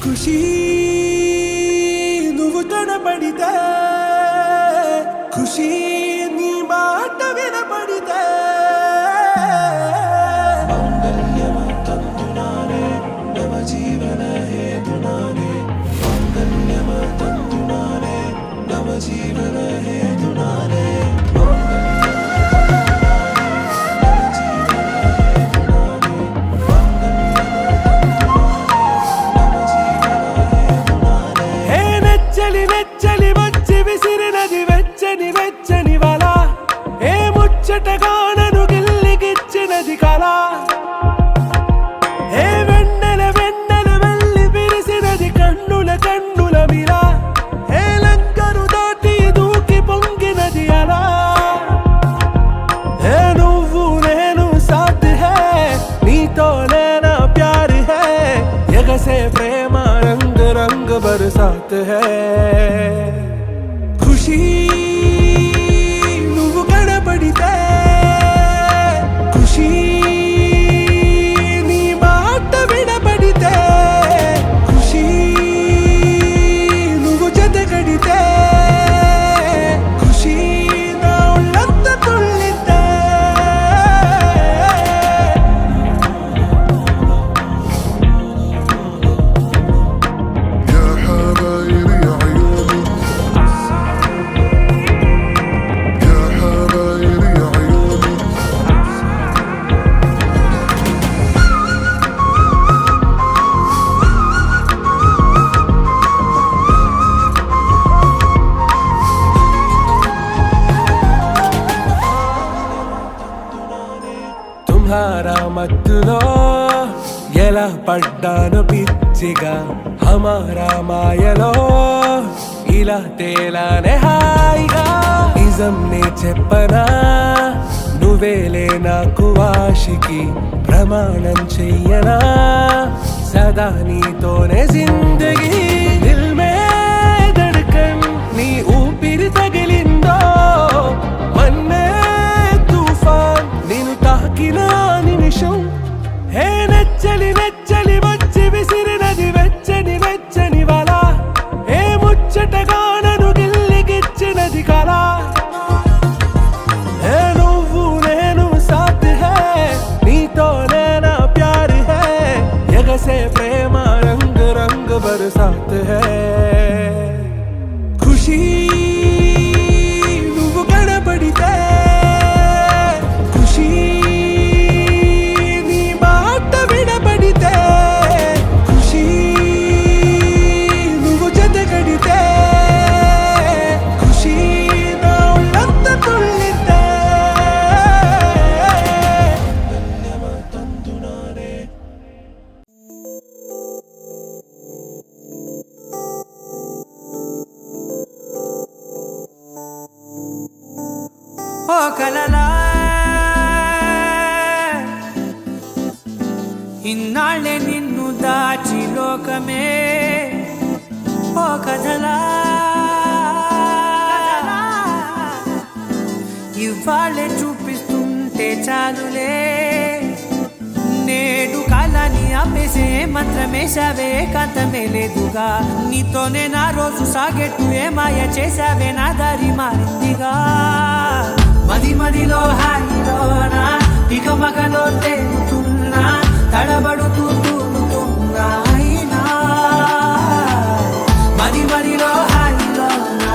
ఖుషి నువ్వు కనబడితే ఖుషి నీ మాట వినబడితే మంగళ్యమందునానే నవ జీవన హేతునానే మంగళ్యమందునానే నవ జీవన హేతునానే నెచ్చలి వచ్చి విసిరినది వెచ్చని వెచ్చని వల ఏ ముచ్చటగానను గిల్లిగిచ్చినది కళ ఏ వెన్నెల వెన్నెల వెళ్ళి విరిసినది కన్నుల కన్నుల మిల ఏ లంకను దాటి దూకి పొంగినది అలా ఏ నువ్వు నేను సాథ్ హే నీతోనే నా ప్యార్ హే ఎగసే ప్రేమ రంగ్ రంగ్ బరసాత్ హే ఖుషి నువ్వు కనబడితే ఖుషి నీ మాట వినబడితే ఖుషి నువ్వు జతగడితే ఖుషి నా ఒళ్ళంత తుళ్ళితే يا حبايب يا عيوني يا حبايب يا عيوني తుమ్హారా మత్తులో ఎలా పడ్డాను పిచ్చిగా హమారా మాయలో ఇలా తేలానే హాయిగా నిజం నే చెప్పనా నువ్వేలే నాకు ఆశికి ప్రమాణం చెయ్యనా సదా నీతోనే జిందగీ దిల్ మే ధడ్కన్ నీ ఊపిరి తగిలిందో మన్నే తుఫాన్ నేను తాకిన నిమిషం హే నెచ్చలి నెచ్చలి వచ్చి విసిరినది వెచ్చని వెచ్చని వల ఏ ముచ్చటగానను గిల్లిగిచ్చినది కళ ఏ నువ్వు నేను సాథ్ హే నీతోనే నా ప్యార్ హే ఎగసే ప్రేమ రంగ్ రంగ్ బరసాత్ హే ఖుషి నువ్వు కనబడితే ఖుషి కలలా ఇన్నాళ్ళే నిన్ను దాచి లోకమే ఓ కథలా ఇవాళ్ళే చూపిస్తుంటే చాలులే నేడు కాలాన్ని ఆపేసే మంత్రమేశావే కాంతమే లేదుగా నీతోనే నా రోజు సాగెట్టు ఏ మాయ చేశావే నా దారి మారిందిగా మది మదిలో హాయిలోనా ఇక మగలో తేలుతున్నా తడబడుతూ తూలుతున్నా అయినా మది మదిలో హాయిలోనా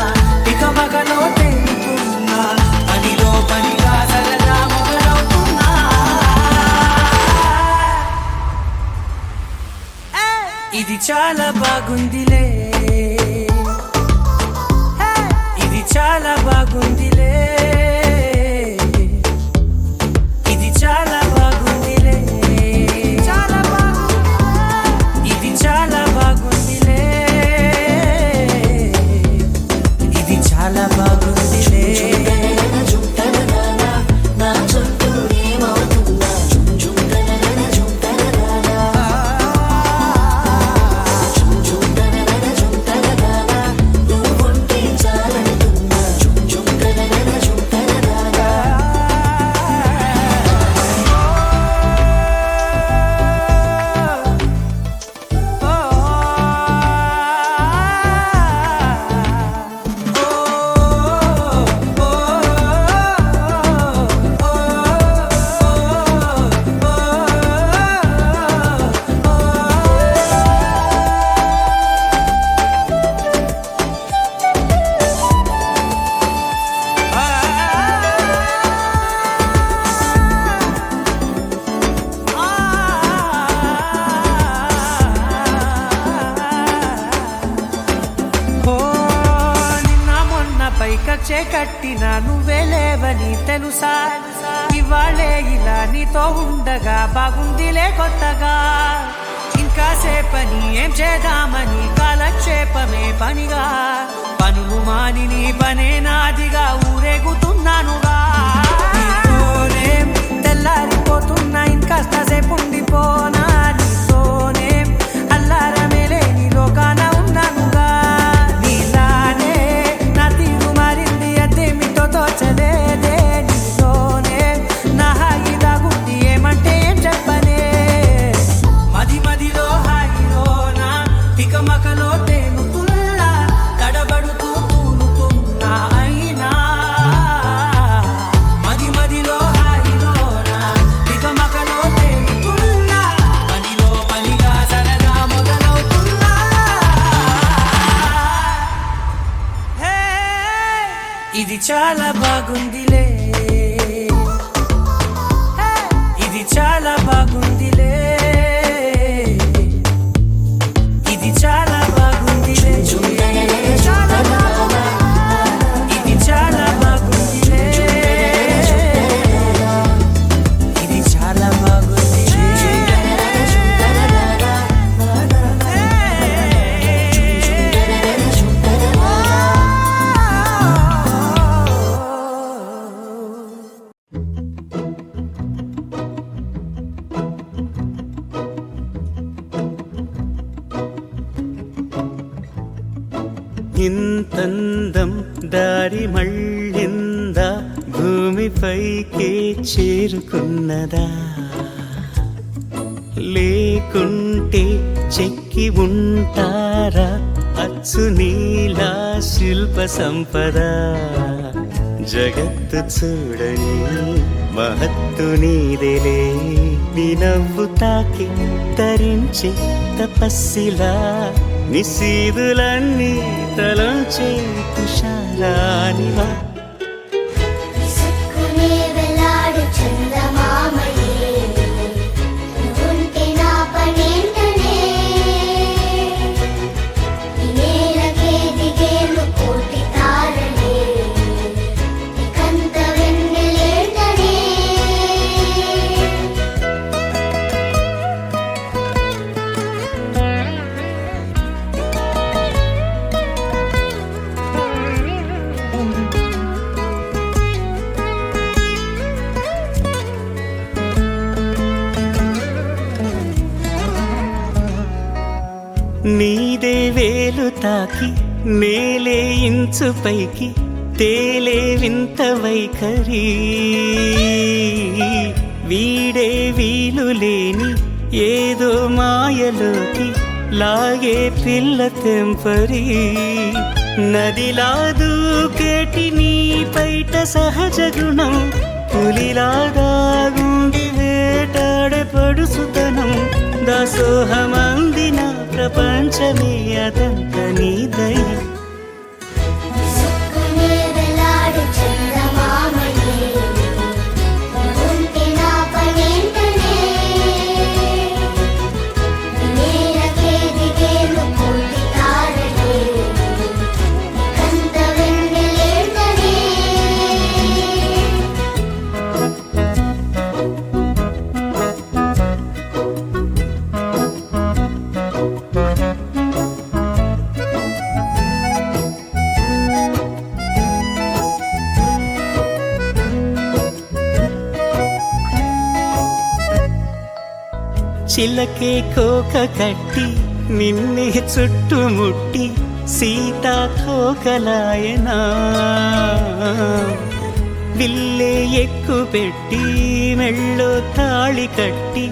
ఇక మగలో తేలుతున్నా పనిలో పనిగా సరదా మొదలవుతున్నా ఇది చాలా బాగుందిలే ఇది చాలా బాగుందిలే ఇది చాలా బాగుందిలే చాలా బాగుంది ఇది చాలా బాగుందిలే ఇది చాలా బాగుందిలే పైకచ్చే కట్టిన నువ్వే లేవని తెలుసా ఇవాళే ఇలా నీతో ఉండగా బాగుందిలే కొత్తగా ఇంకా సేపని ఏం చేద్దామని కాలక్షేపమే పనిగా పనులు మాని నీ పనే నాదిగా ఊరేగుతున్నానుగా నీతోనే తెల్లారిపోతున్నా ఇంకాస్త సేపు ఉండిపోనా నీతోనే అల్లారమే లేని లోకాన ఉన్నానుగా నీలానే నా తీరు మారింది అదేమిటో తోచలేదే నీతోనే నా హాయి దాగుంది ఏమంటే ఏం చెప్పనే మది మదిలో హాయిలోనా తికమకలో తేలుతున్నా తడబడుతూ తూలుతున్నా అయినా మది మదిలో హాయిలోనా తికమకలో తేలుతున్నా పనిలో పనిగా సరదా మొదలవుతున్నా హే ఇది చాలా బాగుందిలే ఇది చాలా బాగుందిలే ఇది చాలా బాగుందిలే చాలా బాగుంది ఇది చాలా బాగుందిలే ఇది చాలా బాగుంది ఇంతందం దారి మళ్ళిందా భూమిపైకే చేరుకున్నదా లేకుంటే చెక్కి ఉంటారా అచ్చు నీలా శిల్ప సంపద జగత్తు చూడని మహత్తు నీదేలే నీ నవ్వు తాకి తరించి తపస్సిలా నిశీదులన్నీ తలంచే తుషారానివా విసుక్కునే వెలాడు చందమామయే నువ్వుంటే నా పనేంటనే ఈ నేలకే దిగేలు కోటి తారలే ఇకంత వెన్నెలేంటనే నీదే వేలు తాకి నేలే ఇంచు పైకి తేలే వింత వైఖరి వీడే వీలు లేని ఏదో మాయలోకి లాగే పిల్ల తెంపరి నదిలా దూకేటి నీ పైట సహజ గుణం పులిలాదాగుండి వేటాడే పడుసుతనం దాసోహమందిన ప్రపంచమే అదంత నీదై సుక్కునే వెలాడు చందమామయే ఉంటే నా పనేంటనే నేలకే దిగేను కోటి తారలే కంత వెన్నెలేంటనే చిలకే కోక కట్టి నిన్నే చుట్టుముట్టి సీతాకోకలాయనా విల్లే ఎక్కు పెట్టి మెళ్ళో తాళి కట్టి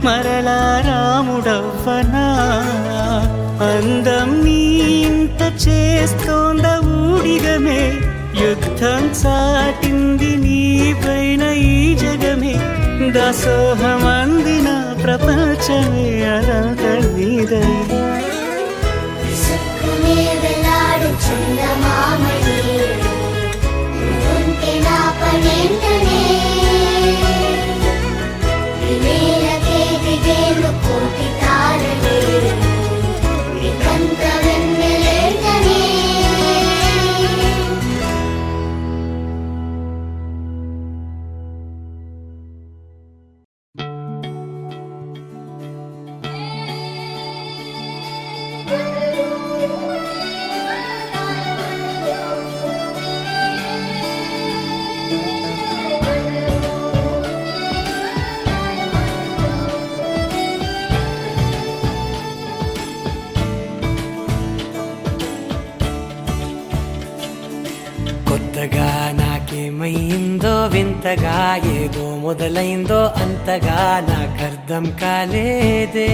మరలా రాముడవ్వనా అందం నీ ఇంత చేస్తోంద ఊడిగమే యుద్ధం చాటింది నీ పైన ఈ జగమే దాసోహమందిన ప్రపంచమే అదంత నీదై సుక్కునే వెలాడు చందమామయే ఉంటే నా పనేంటనే నేలకే దిగేను కోటి తారలే కంత వెన్నెలేంటనే కొత్తగా నాకేమైందో వింతగా ఏదో మొదలైందో అంతగా నాకర్థం కాలేదే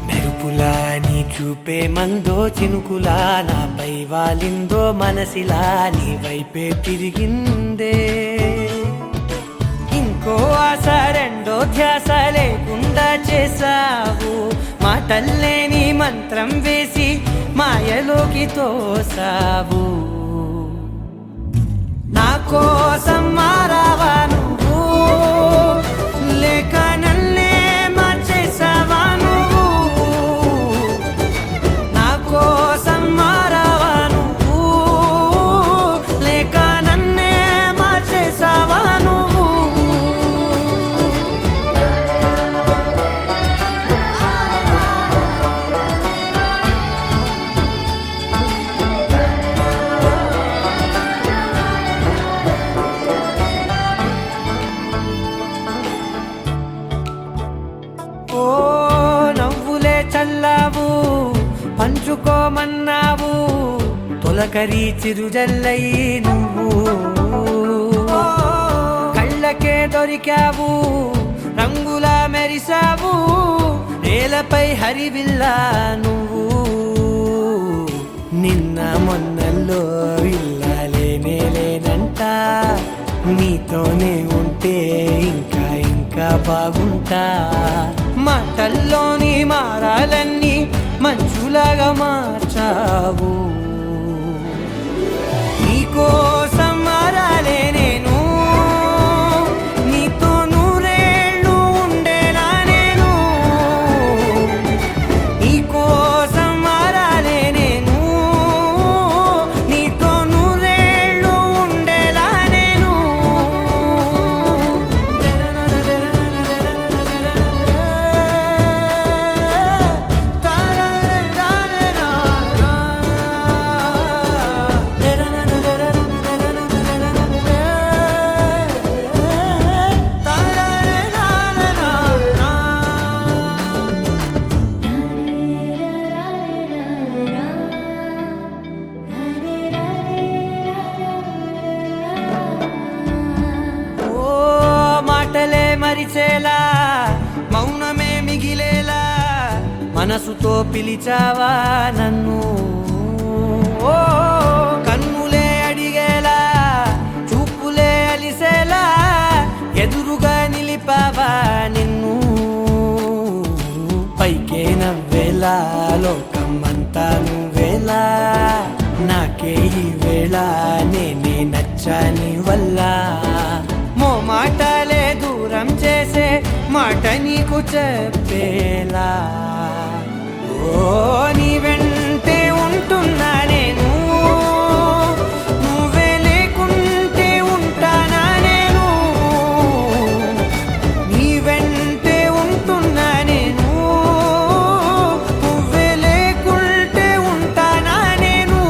మెరుపులా నీ చూపే మందో చినుకులా నాపై వాలిందో మనసిలా నీ వైపే తిరిగిందే ఇంకో ఆశ రెండో ధ్యాస లేకుండా చేసావు మాటల్లే నీ మంత్రం వేసి మాయలోకి తోసావు నా కోసం మారావా నువ్వు లేక నన్నే మార్చేసావా నువ్వు నా కోసం మారావా నువ్వు లేక నన్నే మార్చేసావా నువ్వు ఓ నవ్వులే చల్లావు పంచుకోమన్నావు తొలకరి చిరుజల్లై నువ్వు కళ్ళకే దొరికావు రంగులా మెరిసావు నేలపై హరివిల్లా నువ్వు నిన్న మొన్నల్లో ఇల్లాలేనే లేనంట నీతోనే ఉంటే ఇంకా ఇంకా బాగుంటా మాటల్లోని మారాలన్నీ మంచులాగా మార్చావు నీకోసం మారాలే నేను నీతో నూరేళ్ళు ఉండేలా నేను నీకోసం మారాలే నేను నీతో నూరేళ్ళు ఉండేలా నేను మనసుతో పిలిచావా నన్ను ఓ కన్నులే అడిగేలా చూపులే అలిసేలా ఎదురుగా నిలిపావా నిన్ను పైకే నవ్వేలా లోకమంతా నువ్వేలా నాకే ఈ వేళ నేనే నచ్చాని వల్ల మో మాటలే దూరం చేసే మాట నీకు చెప్పేలా ఓ నీ వెంటే ఉంటున్నా నేను నువ్వే లేకుంటే ఉంటానా నేను నీ వెంటే ఉంటున్నా నేను నువ్వే లేకుంటే ఉంటానా నేను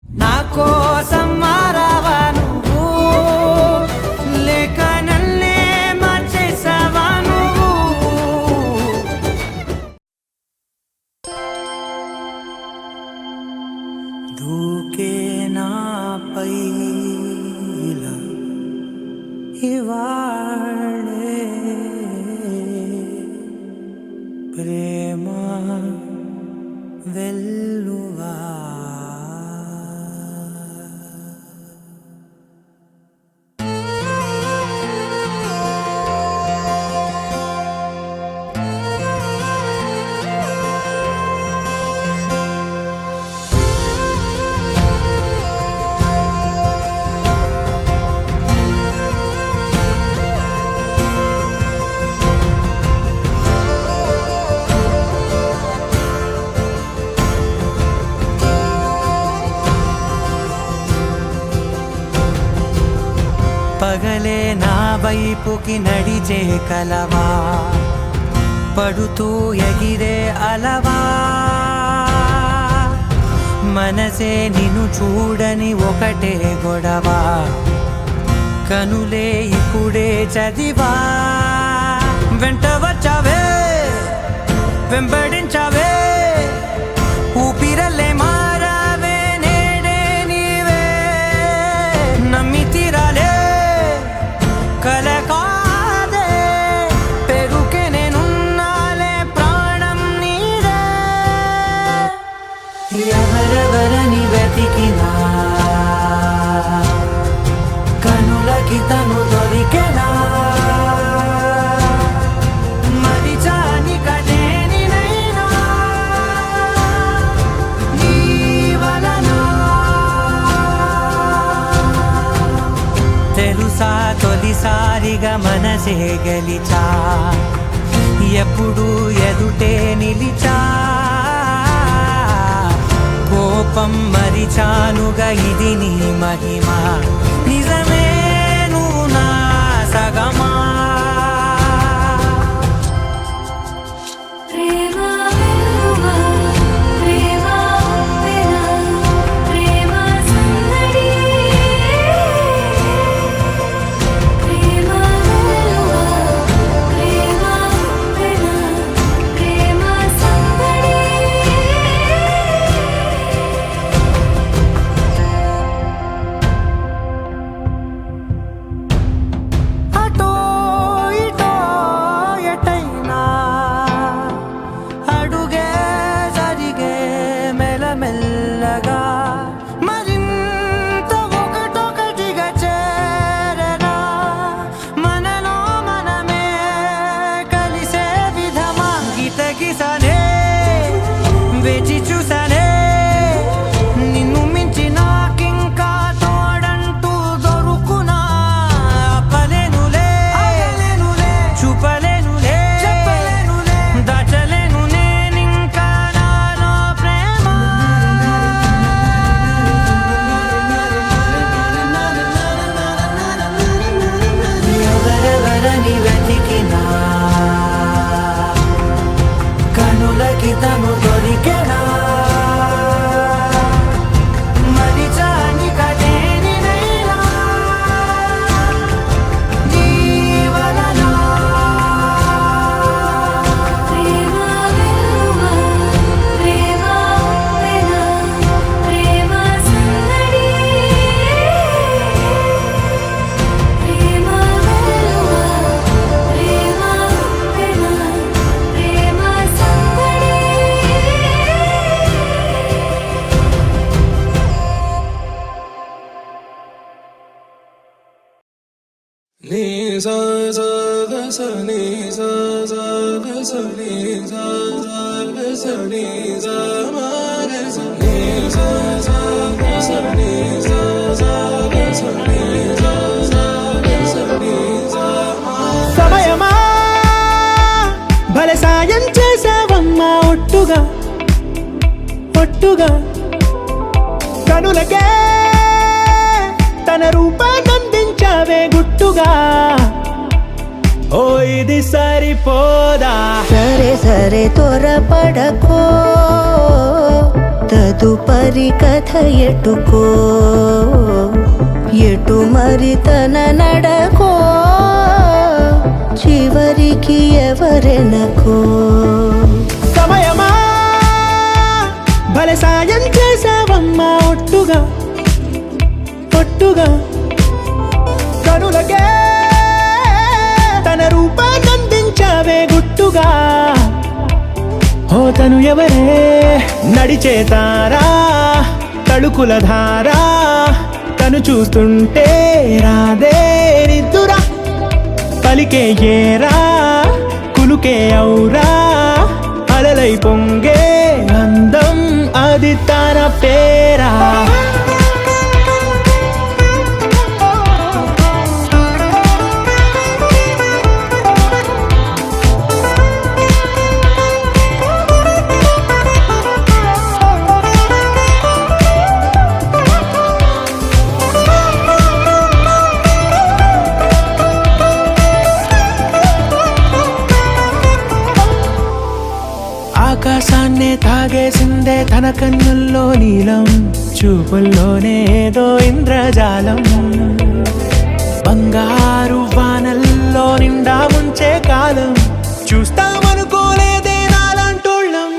నా కోసం మారావా నువ్వు లేక నన్నే మార్చేసావా నువ్వు దూకే నాపై ఇలా ఇవాళే ప్రేమ వెల్లువా పగలే నా వైపుకి నడిచే కలవా పడుతూ ఎగిరే అలవా మనసే నిన్ను చూడని ఒకటే గొడవ కనులే ఇప్పుడే చదివా వెంట వచ్చావే వెంబడించావే ఊపిరల్లే మారావే నేడే నీవే నమ్మి తీరాలే కలకాదే పెరుకే నేనున్నాలే ప్రాణం నీదే ఎవరెవరని వెతికినా కనులకి తను దొరికెనా మరిచాని కదేనినైనా నీ వలన తెలుసా తొలిసారిగా మనసే గెలిచా ఎప్పుడు ఎదుటే నిలిచా కోపం మరిచానుగా ఇది నీ మహిమ నిజమే నువ్వు నా సగమా ప్రేమ వెల్లువా ప్రేమ ఉప్పెన ప్రేమ సందడి ప్రేమ వెల్లువా ప్రేమ ఉప్పెన ప్రేమ సందడి అటో sa sa ga sa ni sa sa ga sa ni sa sa ga sa ni sa ma ga sa ni sa sa ga sa ni sa sa ga sa ni sa sa ga sa ni sa ma. సమయమా భలే సాయం చేసావమ్మా ఒట్టుగా ఒట్టుగా కనులకే తన రూపాన్నందించావే గుట్టుగా ఓ ఇది సరిపోదా సరే సరే త్వరపడకో తదుపరి కథ ఎటుకో ఎటు మరి తన నడకో చివరికి ఎవరెనకో సమయమా భలే సాయం చేసావమ్మా ఒట్టుగా ఒట్టుగా కనులకే తన రూపాన్నందించావే గుట్టుగా ఓ తను ఎవరే నడిచే తారా తళుకుల ధారా తను చూస్తుంటే రాదే నిద్దురా పలికే ఏరా కులుకే ఔరా అలలై పొంగే అందం అది తన పేరా ఆకాశాన్నే తాగేసిందే తన కన్నుల్లో నీలం చూపుల్లోనే ఏదో ఇంద్రజాలం బంగారు వానల్లో నిండా ముంచే కాలం చూస్తామనుకోలేదే నాలాంటోళ్ళం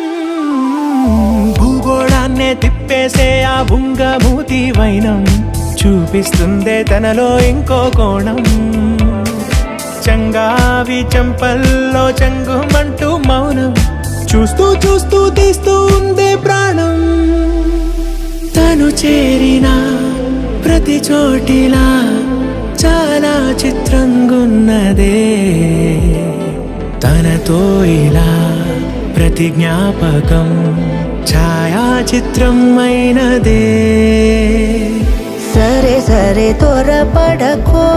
భూగోళాన్నే తిప్పేసే ఆ బుంగమూతి వైనం చూపిస్తుందే తనలో ఇంకో కోణం చంగావి చంపల్లో చంగుమంటూ మౌనం చూస్తూ చూస్తూ తీస్తూ ఉందే ప్రాణం తను చేరిన ప్రతి చోటిలా చాలా చిత్రంగున్నదే తనతో ఇలా ప్రతి జ్ఞాపకం ఛాయాచిత్రం అయినదే సరే సరే త్వరపడకో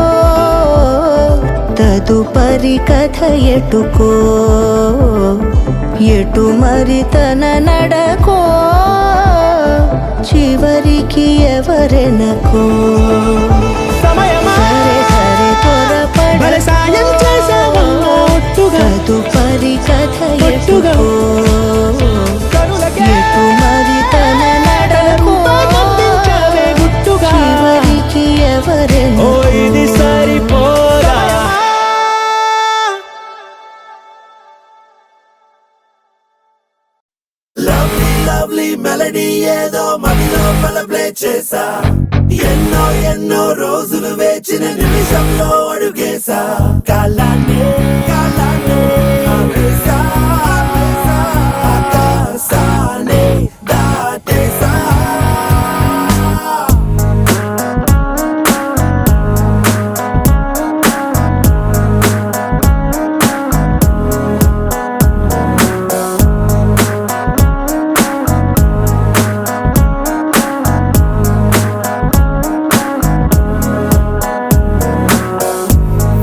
తదుపరి కథ ఎటుకో ఎటు మరి తన నడకో చివరికి ఎవరెనకో సమయమా సరే సరే భలే సాయం చేసావమ్మా ఒట్టుగా తదుపరి కథ ఒట్టుగా ఎటుకో కనులకే ఎటు మరి తన నడకో రూపాన్నందించావే గుట్టుగా చివరికి ఓ ఎవరెనకో ఇది సరిపోదా లవ్లీ లవ్లీ మెలడీ ఏదో మదిలో ప్లే చేసా ఎన్నో ఎన్నో రోజులు వేచిన నిమిషంలో అడుగేసా కాలాన్ని కాలాన్ని ఆపేసా ఆకాశాన్ని దాటేసా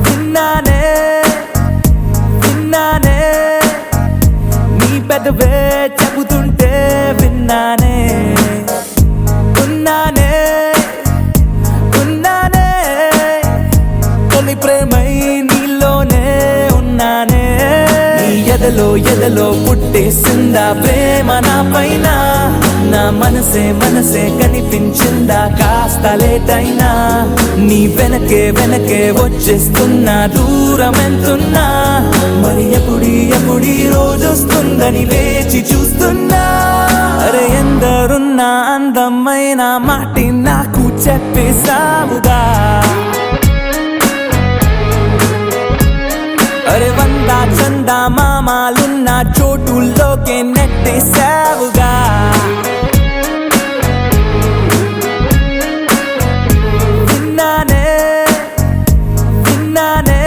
విన్నానే విన్నానే నీ పెదవే చెబుతుంటే విన్నానే ఉన్నానే ఉన్నానే తొలి ప్రేమై నీలోనే ఉన్నానే నీ ఎదలో ఎదలో పుట్టేసిందా ప్రేమ నా పైన నా మనసే మనసే కనిపించిందా కాస్త లేటైనా నీ వెనకే వెనకే వచ్చేస్తున్నా దూరం ఎంతున్నా మరి ఎప్పుడీ రోజొస్తుందని వేచి చూస్తున్నా అరే ఎందరున్నా అందమైన మాటి నాకు చెప్పేసావుగా అరే వంద చందా మామాలున్న చోటుల్లోకే నెట్టేసావుగా విన్నానే విన్నానే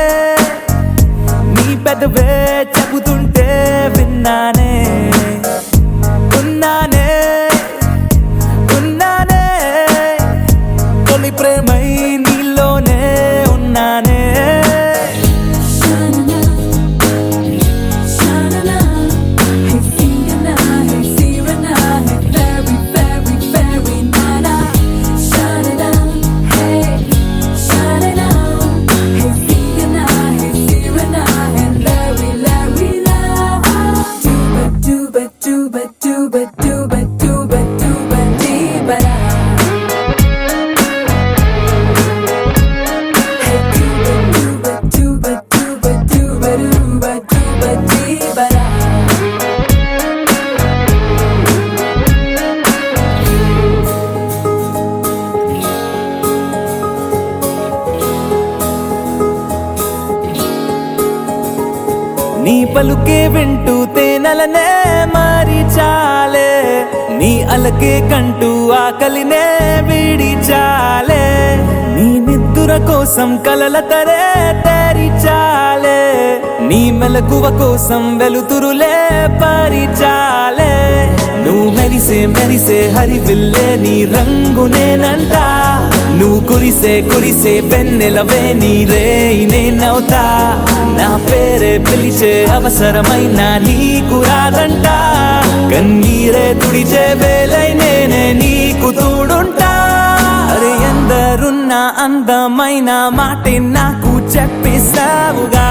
పలుకే వింటూ తేనెలనే మారి చాలే నీ అలకే కంటూ ఆకలినే వీడి చాలే నీ నిద్దుర కోసం కలల తరే తేరి చాలే నీ మెలకువ కోసం వెలుతురులే పరిచాలే నువ్వు మెరిసే మెరిసే హరివిల్లే నీ రంగు నేనంట నువ్వు కురిసే వెన్నెలవే నీ రేయి నేనవుతా నా పేరే పిలిచే అవసరమైన నీకు రాదంట కన్నీరే తుడిచే వేలై నేనే నీకు తోడుంటా అరే ఎందరున్న అందమైన మాటే నాకు చెప్పేశావుగా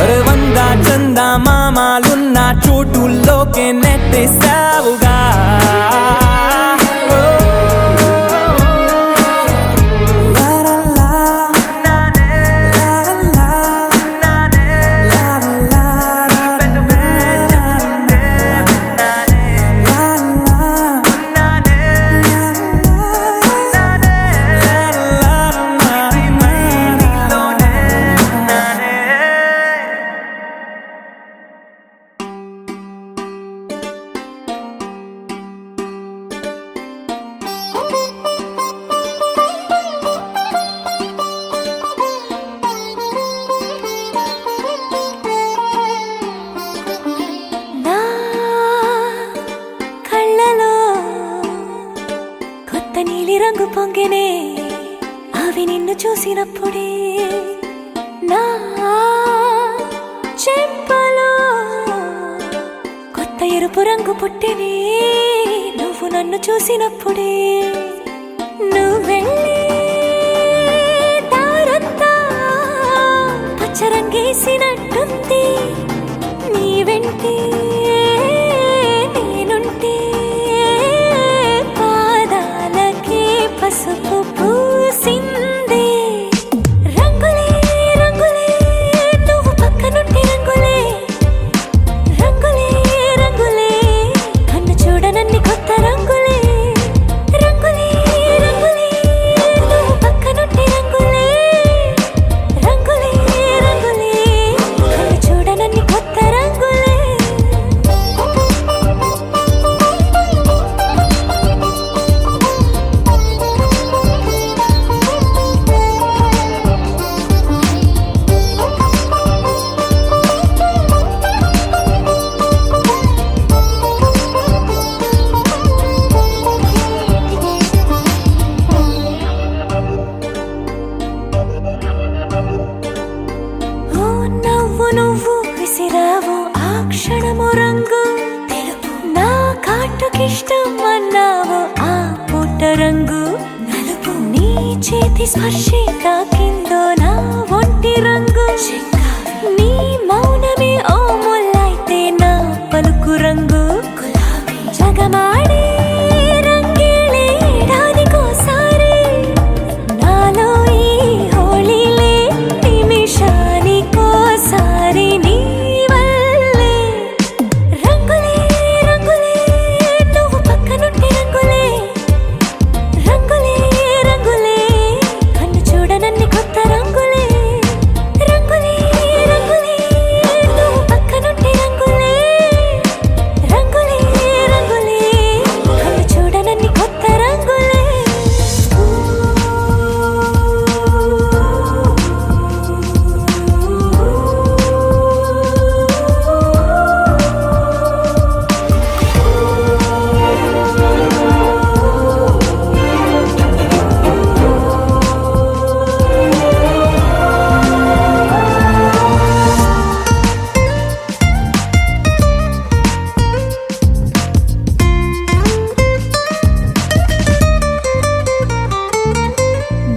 అరే వంద చంద మామాలున్న చోటుల్లోకే నెట్టేశావుగా నా కళ్ళలో కొత్త నీలి రంగు పొంగెనే అవి నిన్ను చూసినప్పుడే నా చెంపలో కొత్త ఎరుపు రంగు పుట్టెనే నువ్వు నన్ను చూసినప్పుడే నువ్వు వెళ్ళి దారంతా పచ్చరంగేసినట్టుంది నీ వెంటే నేనుంటే పాదాలకే పసుపు పూసిందే రంగులే రంగులే నువ్వు పక్కనుంటే రంగులే రంగులే రంగులే కన్ను చూడనన్ని కొత్త రంగులే రంగులే రంగులే నువ్వు పక్కనుంటే రంగులే రంగులే రంగులే కన్ను చూడనన్ని కొత్త రంగులే ఓ నవ్వు నువ్వు విసిరావు ఆ క్షణము రంగు తెలుపు నా కాటుకిష్టం అన్నావు ఆ పుట్ట రంగు నలుపు నీ చేతి స్పర్శే తాకిందో నా ఒంటి రంగు నీ మౌనమే ఓ ముల్లైతే నా పలుకు రంగు జగమాడే రంగేళే ఏడాదికోసారి నాలో ఈ హోళీలే నిమిషానికోసారి నీ వల్లే రంగులే రంగులే నువ్వు పక్కనుంటే రంగులే రంగులే రంగులే కన్ను చూడనన్ని కొత్త రంగులే రంగులే రంగులే నువ్వు పక్కనుంటే రంగులే రంగులే రంగులే కన్ను చూడనన్ని కొత్త రంగులే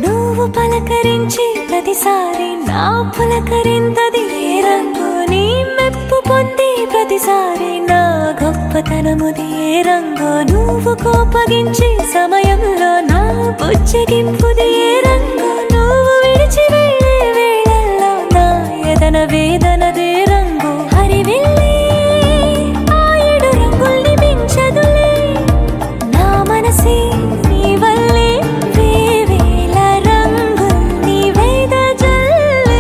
నువ్వు పలకరించి ప్రతిసారి నా పులకరింతది ఏ రంగు నీ మెప్పు పొంది ప్రతిసారి నా గొప్పతనముది ఏ రంగు నువ్వు కోపగించి సమయంలో నా బుజ్జగింపుది ఏ రంగు నువ్వు విడిచి వెళ్ళే వేళల్లో నా ఎదన వేదనదే రంగు హరివిల్లే ఆ ఏడు రంగుల్ని మించదులే నా మనసే నీ వల్లే వేవేల రంగుల్ని వేదజల్లే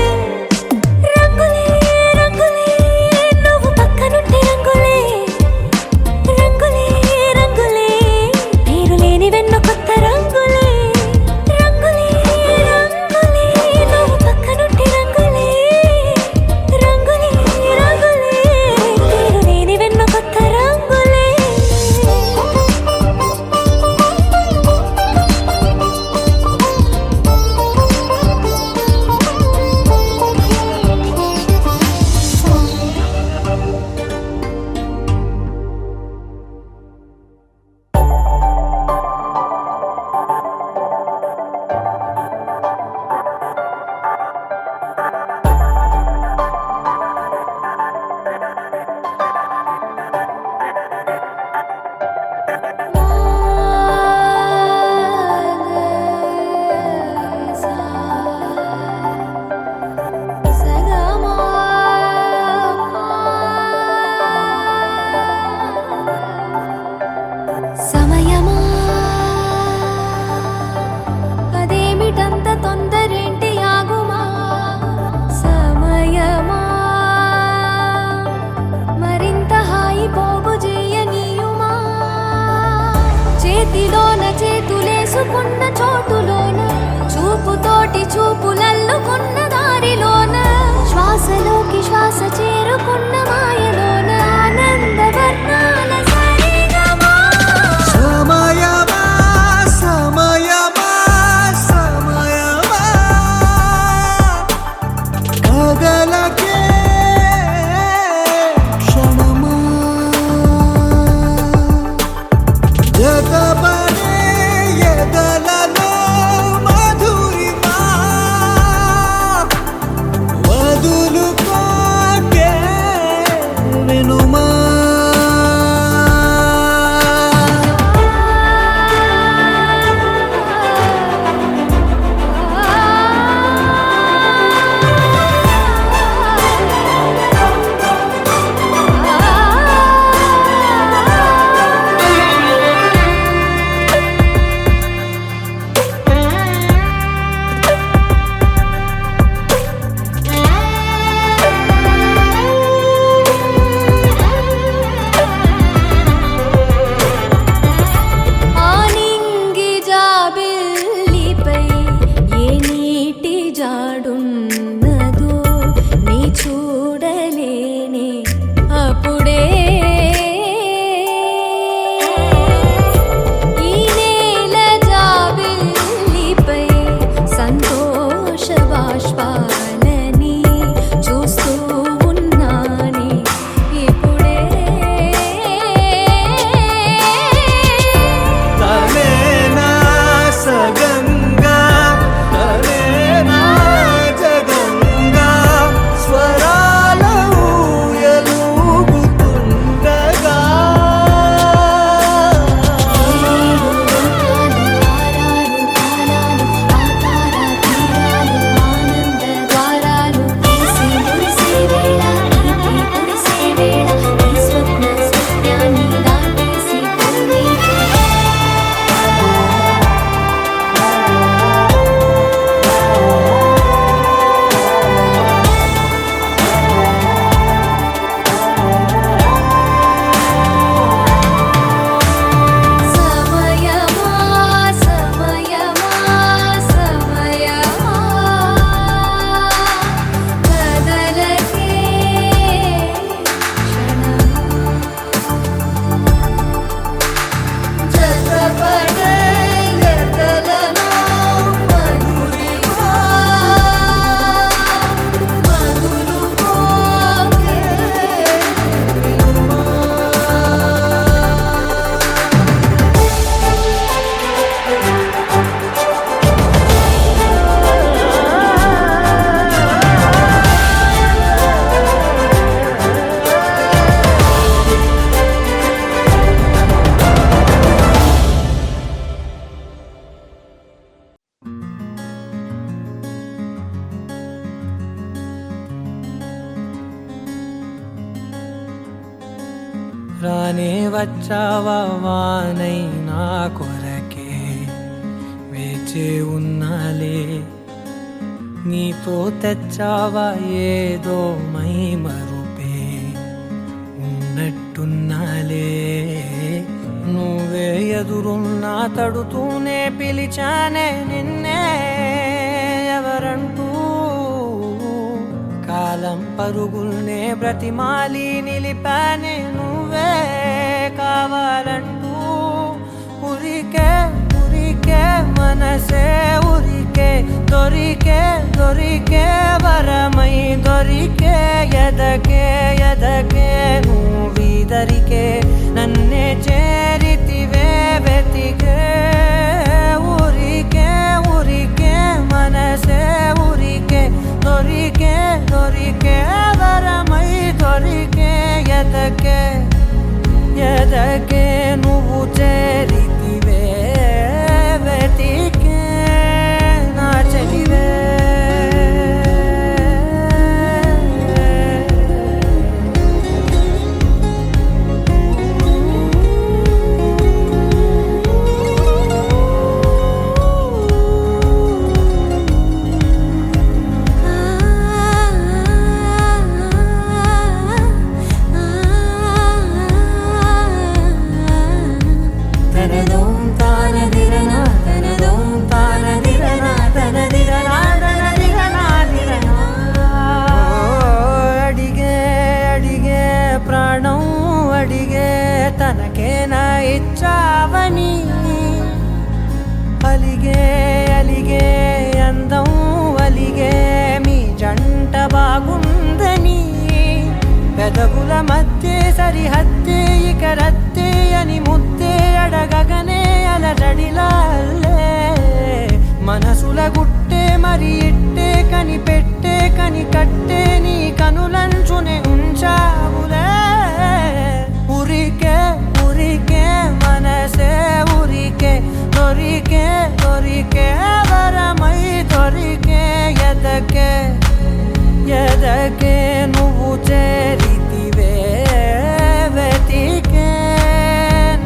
తెలుసుకున్న చోటులోన చూపుతోటి చూపులల్లుకున్న దారిలోన శ్వాసలోకి శ్వాస చేరుకున్న మాయలోన ఆనందవర్ణాల సరిగమా. సమయమా సమయమా సమయమా కదలకే క్షణమా జతపడే ఎదలలో మధురిమా వదులుకోకే వినుమా. ఆనింగి జాబిల్లిపై ఏ నీటి జాడున్నదో నీ చూడలేనే అప్పుడే ఈ నేల జాబిల్లిపై సంతోష బాష్పాలని చూస్తూ ఉన్నానే ఇప్పుడే. తనేనా సగంగా తనేనా జగంగా స్వరాల ఊయలూగుతుండగా సమయమా సమయమా సమయమా కదలకే జతపడే ఎదలలో మధురిమా వదులుకోకే రానే వచ్చావా వానై నా కొరకే వేచే ఉన్నాలే నీతో తెచ్చావా ఏదో మై మరుపే ఉన్నట్టున్నాలే నువ్వే ఎదురున్నా తడుతూనే పిలిచానే నిన్నే ఎవరంటూ కాలం పరుగుల్నే బ్రతిమాలి నిలిపానే నువ్వే కావాలంటూ ఉరికే ఉరికే మనసే ఉరికే దొరికే దొరికే వరమై దొరికే ఎదకే ఎదకే నువ్వీదరికే నన్నే చేరితివే వెతికే ఊరికే ఊరికే మనసే ఊరికే దొరికే దొరికే వరమై దొరికే ఎదకే ఎదకే నువ్వు చేరితివే వెతికే నా చెలివే. ఆ ప్రాణం అడిగే తనకేనా ఇచ్చావని అలిగే అలిగే అందం అలిగే మీ జంట బాగుందని పెదవుల మధ్య సరిహద్దే ఇక రద్దే అని ముద్దే అడగగనే అలజడిలాల్లే మనసుల గుట్టే మరి ఇట్టే కనిపెట్టే కని కట్టే నీ కనులంచునే ఉంచావులే ఉరికే ఉరికే మనసే ఉరికే దొరికే దొరికే వరమై దొరికే ఎదకే ఎదకే నువ్వు చేరితివే వెతికే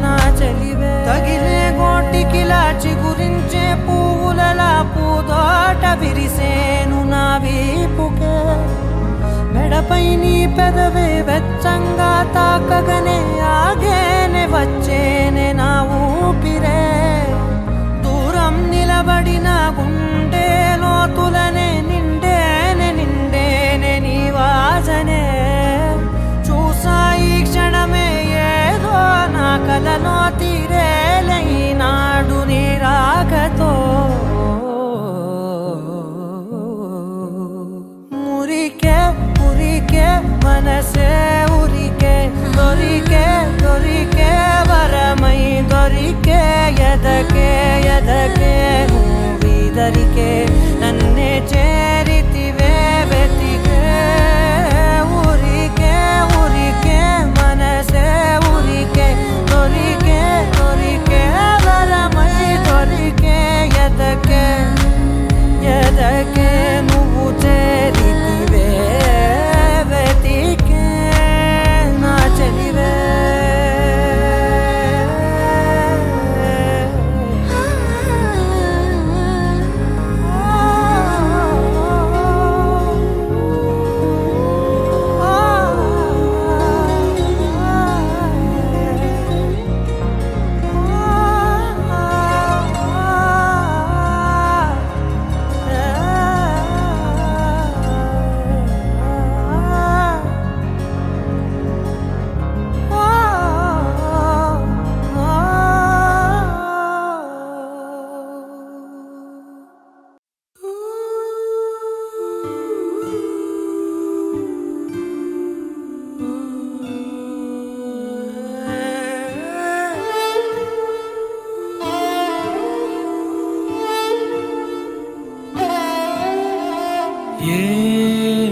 నా చెలివే తగిలే గోటికిలా చిగురించే పువ్వులలా పూదోట విరిసేను నా వీపుకే మెడపై నీ పెదవే వెచ్చంగా తాకగనే ఆగేనే వచ్చేనే నా ఊపిరే దూరం నిలబడిన గుండె లోతులనే నిండేనే నిండేనే నీ వాసనే చూసా ఈ క్షణమే ఏదో నా కలలో తీరేలై నాడు నీ రాకతో మురికే మురికే మనసే ఉరికే దొరికే దొరికే వరమై దొరికే ఎదకే ఎదకే నువ్విదరికే నన్నే చేరితివే వెతికే ఉరికే ఉరికే మనసే ఉరికే దొరికే దొరికే వరమై దొరికే ఎదకే ఎదకే నువ్వు చేరితివే వెతికే నా చెలివే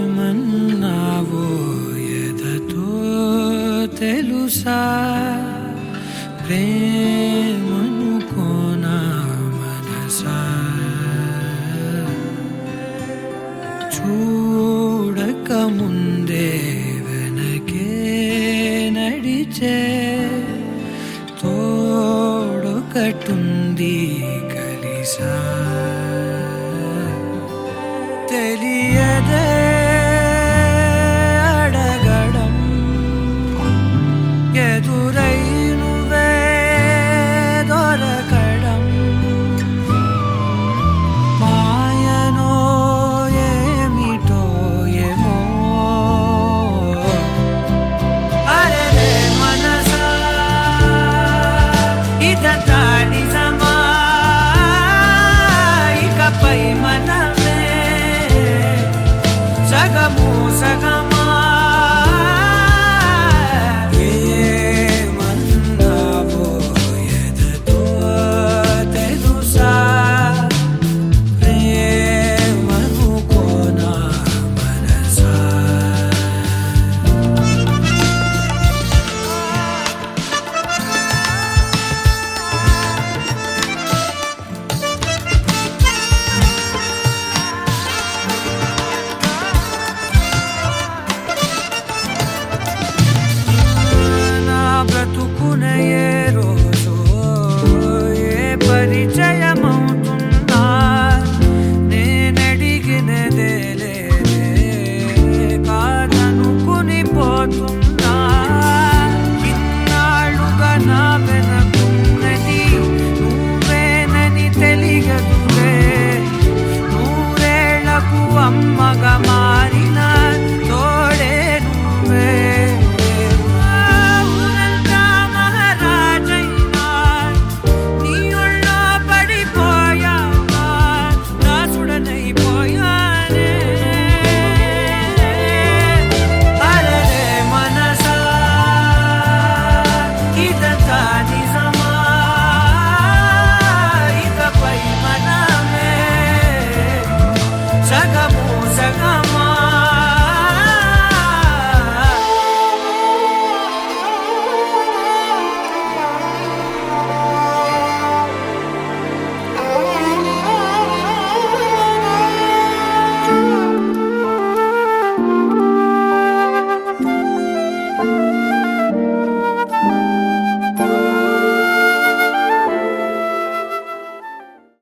ఏమన్నావో ఎదతో తెలుసా ప్రేమనుకోనా మనసా చూడక ముందే వెనకే నడిచే తోడొకటుంది కలిసా తెలియదే అడగడం ఎదురై